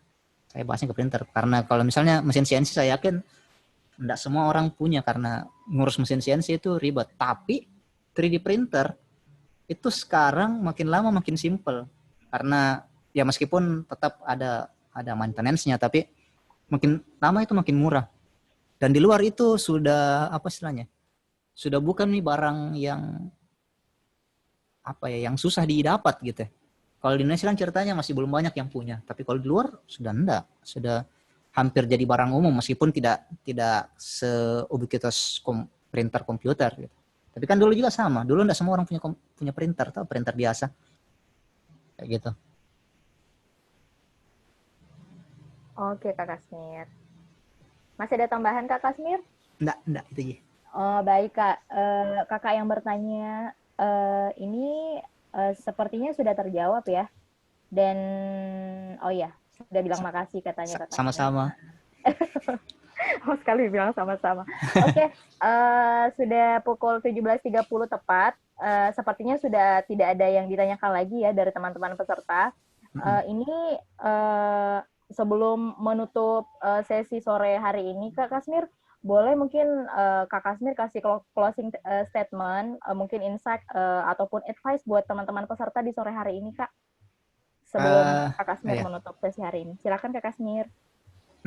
Speaker 1: Saya bahasnya ke printer karena kalau misalnya mesin CNC saya yakin enggak semua orang punya karena ngurus mesin CNC itu ribet. Tapi 3D printer itu sekarang makin lama makin simple karena ya meskipun tetap ada maintenance-nya tapi makin lama itu makin murah. Dan di luar itu sudah apa istilahnya? Sudah bukan nih barang yang yang susah didapat gitu. Kalau di Indonesia kan ceritanya masih belum banyak yang punya, tapi kalau di luar sudah enggak, sudah hampir jadi barang umum meskipun tidak seubiquitous printer komputer gitu. Tapi kan dulu juga sama, dulu enggak semua orang punya printer, atau printer biasa. Kayak gitu.
Speaker 2: Oke Kak Kasmir. Masih ada tambahan Kak Kasmir?
Speaker 1: Enggak itu aja.
Speaker 2: Oh, baik Kak. Kakak yang bertanya ini sepertinya sudah terjawab ya. Dan oh ya, sudah bilang makasih katanya Kak.
Speaker 1: Sama-sama.
Speaker 2: Oh, sekali bilang sama-sama. Oke, sudah pukul 17.30 tepat. Sepertinya sudah tidak ada yang ditanyakan lagi ya dari teman-teman peserta. Ini sebelum menutup sesi sore hari ini, Kak Kasmir, boleh mungkin Kak Kasmir kasih closing statement, mungkin insight ataupun advice buat teman-teman peserta di sore hari ini, Kak? Sebelum Kak Kasmir menutup sesi hari ini. Silakan Kak Kasmir.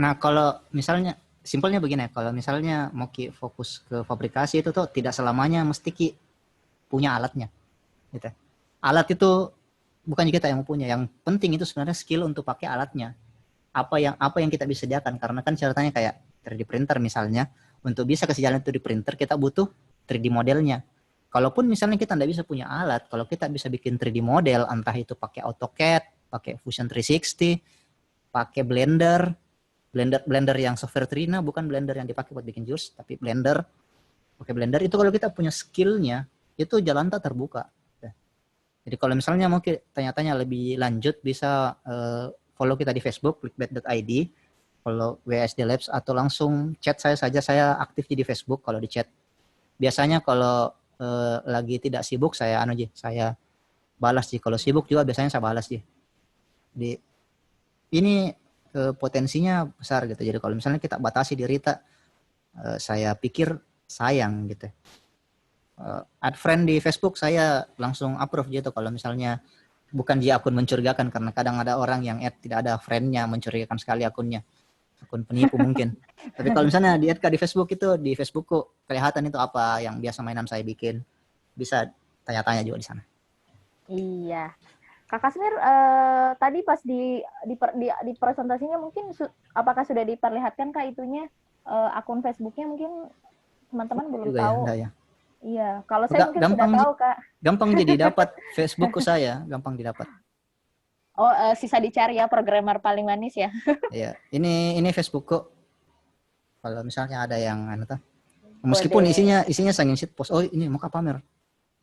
Speaker 1: Nah, kalau misalnya, simpelnya begini, kalau misalnya mau fokus ke fabrikasi itu tuh tidak selamanya mesti punya alatnya. Gitu. Alat itu bukan kita yang mau punya, yang penting itu sebenarnya skill untuk pakai alatnya. Apa yang kita bisa sediakan, karena kan ceritanya kayak 3D printer misalnya, untuk bisa kasih jalan 3D printer kita butuh 3D modelnya. Kalaupun misalnya kita tidak bisa punya alat, kalau kita bisa bikin 3D model, entah itu pakai AutoCAD, pakai Fusion 360, pakai Blender yang software Trina, bukan Blender yang dipakai buat bikin jus, tapi pakai Blender itu kalau kita punya skillnya, itu jalan tak terbuka. Jadi kalau misalnya mau tanya-tanya lebih lanjut bisa follow kita di Facebook clickbait.id, follow WSD Labs atau langsung chat saya saja, saya aktif di Facebook kalau di chat. Biasanya kalau lagi tidak sibuk saya saya balas sih. Kalau sibuk juga biasanya saya balas sih. Di ini potensinya besar gitu. Jadi kalau misalnya kita batasi diri kita, saya pikir sayang gitu. Add friend di Facebook saya langsung approve gitu kalau misalnya bukan dia akun mencurigakan, karena kadang ada orang yang add tidak ada friendnya, mencurigakan sekali akunnya, akun penipu mungkin. Tapi kalau misalnya di add di Facebook itu, di Facebookku kelihatan itu apa yang biasa mainan saya bikin, bisa tanya-tanya juga di sana.
Speaker 2: Iya. Kak Kasmir, tadi pas di presentasinya mungkin apakah sudah diperlihatkan Kak itunya akun Facebooknya, mungkin teman-teman belum
Speaker 1: juga
Speaker 2: tahu.
Speaker 1: Ya.
Speaker 2: Iya, kalau saya mungkin sudah tahu Kak.
Speaker 1: Gampang jadi dapat Facebookku saya, gampang didapat.
Speaker 2: Oh, sisa dicari ya, programmer paling manis ya.
Speaker 1: Iya, ini Facebookku. Kalau misalnya ada yang meskipun isinya sangin shit post. Oh, ini mau pamer.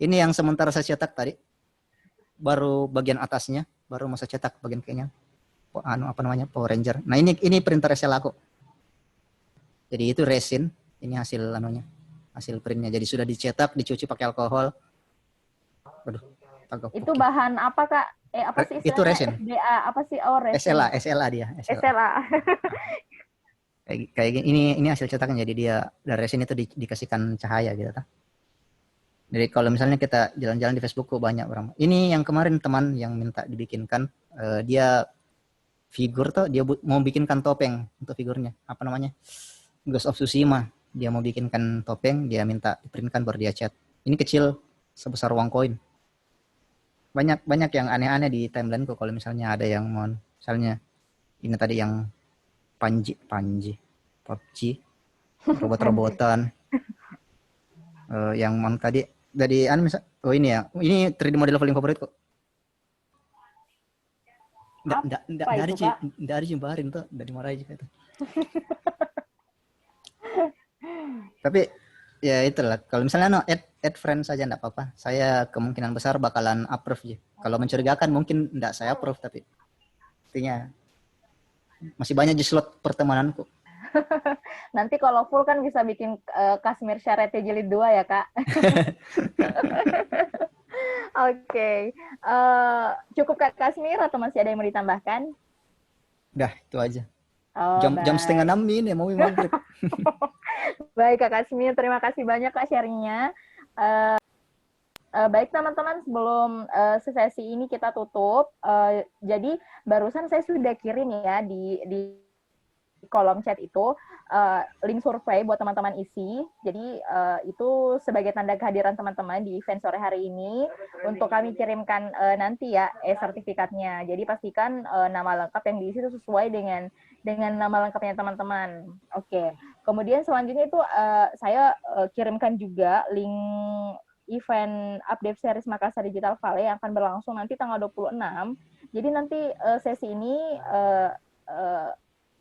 Speaker 1: Ini yang sementara saya cetak tadi. Baru bagian atasnya, baru mau saya cetak bagian kayaknya. Power Ranger. Nah, ini printer SL aku. Jadi itu resin, ini hasil hasil printnya. Jadi sudah dicetak, dicuci pakai alkohol. Aduh,
Speaker 2: itu bahan apa Kak? Apa sih istilahnya?
Speaker 1: Itu resin.
Speaker 2: SDA apa sih? Oh, resin.
Speaker 1: SLA dia.
Speaker 2: SLA.
Speaker 1: kayak ini hasil cetaknya, jadi dia dari resin itu dikasihkan cahaya gitu ta. Jadi kalau misalnya kita jalan-jalan di Facebookku banyak orang. Ini yang kemarin teman yang minta dibikinkan, dia figur tuh, dia mau bikinkan topeng untuk figurnya. Apa namanya? Ghost of Tsushima. Dia mau bikinkan topeng, dia minta diprintkan baru dia chat. Ini kecil sebesar uang koin. Banyak yang aneh-aneh di timelineku kalau misalnya ada yang mau, misalnya ini tadi yang Panji, PUBG, robot-robotan. Yang mau tadi dari misal, ini 3D model paling favorit kok. Dari jembarin tuh, dari marahin juga itu. Tapi ya itulah, kalau misalnya add friend saja enggak apa-apa. Saya kemungkinan besar bakalan approve ya. Kalau mencurigakan mungkin enggak saya approve, tapi artinya masih banyak di slot pertemananku.
Speaker 2: Nanti kalau full kan bisa bikin Kasmir Syarete jilid 2 ya Kak. Oke. Cukup Kak Kasmir atau masih ada yang mau ditambahkan?
Speaker 1: Udah, itu aja.
Speaker 2: Oh,
Speaker 1: jam 5:30 ini mau maghrib.
Speaker 2: Baik Kak Kasmir, terima kasih banyak Kak sharingnya. Baik teman-teman, sebelum sesi ini kita tutup, jadi barusan saya sudah kirim ya di kolom chat itu link survei buat teman-teman isi. Jadi itu sebagai tanda kehadiran teman-teman di event sore hari ini untuk kami kirimkan nanti ya sertifikatnya. Jadi pastikan nama lengkap yang diisi itu sesuai dengan nama lengkapnya teman-teman. Oke. Kemudian selanjutnya itu saya kirimkan juga link event update series Makassar Digital Valley yang akan berlangsung nanti tanggal 26. Jadi nanti sesi ini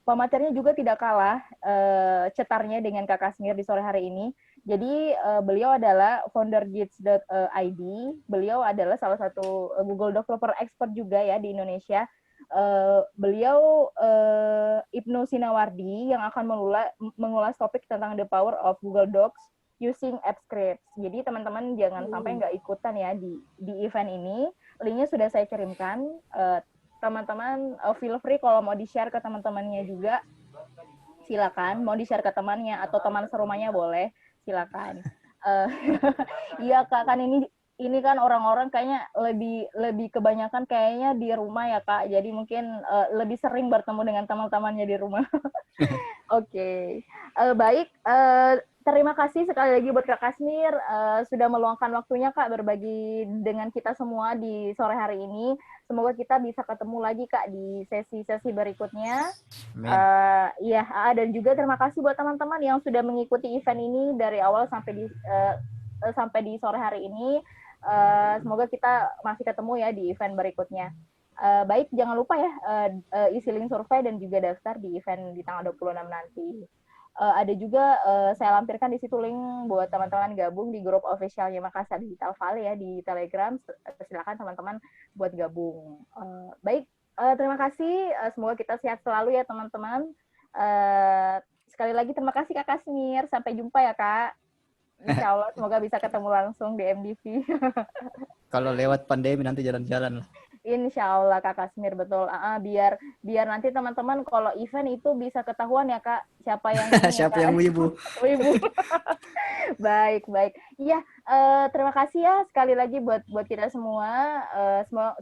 Speaker 2: pematerinya juga tidak kalah cetarnya dengan Kak Kasmir di sore hari ini. Jadi beliau adalah founder Gits.id. Beliau adalah salah satu Google Developer Expert juga ya di Indonesia. Beliau Ibnu Sinawardi yang akan mengulas topik tentang the power of Google Docs using AppScripts. Jadi teman-teman jangan sampai nggak ikutan ya di event ini. Linknya sudah saya kirimkan. Teman-teman feel free kalau mau di-share ke teman-temannya juga, silakan. Mau di-share ke temannya atau teman serumahnya boleh, silakan. Iya Kak, kan ini kan orang-orang kayaknya lebih kebanyakan kayaknya di rumah ya Kak. Jadi mungkin lebih sering bertemu dengan teman-temannya di rumah. Oke. Baik, terima kasih sekali lagi buat Kak Kasmir sudah meluangkan waktunya Kak berbagi dengan kita semua di sore hari ini. Semoga kita bisa ketemu lagi Kak di sesi-sesi berikutnya. Iya, dan juga terima kasih buat teman-teman yang sudah mengikuti event ini dari awal sampai di sore hari ini. Semoga kita masih ketemu ya di event berikutnya. Baik, jangan lupa ya isi link survei dan juga daftar di event di tanggal 26 nanti. ada juga saya lampirkan di situ link buat teman-teman gabung di grup officialnya Makassar Digital Valley ya di Telegram. Silakan teman-teman buat gabung. Baik, terima kasih. Semoga kita sehat selalu ya teman-teman. Sekali lagi terima kasih Kak Kasmir. Sampai jumpa ya Kak. Insya Allah semoga bisa ketemu langsung di MDV.
Speaker 1: Kalau lewat pandemi nanti jalan-jalan lah.
Speaker 2: Insya Allah Kak Kasmir, betul. Biar nanti teman-teman kalau event itu bisa ketahuan ya Kak, siapa yang ini
Speaker 1: Siapa
Speaker 2: ya, Kak?
Speaker 1: yang wibu?
Speaker 2: Wibu. Baik. Iya, terima kasih ya sekali lagi buat kita semua.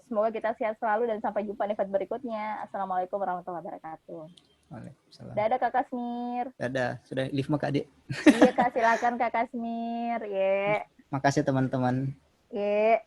Speaker 2: Semoga kita sehat selalu dan sampai jumpa di event berikutnya. Assalamualaikum warahmatullahi wabarakatuh.
Speaker 1: Waalaikumsalam.
Speaker 2: Dadah Kak Kasmir.
Speaker 1: Dadah. Sudah lift mah Kak Dik.
Speaker 2: Iya Kak, silakan Kak Kasmir. Ye.
Speaker 1: Makasih teman-teman.
Speaker 2: Ye.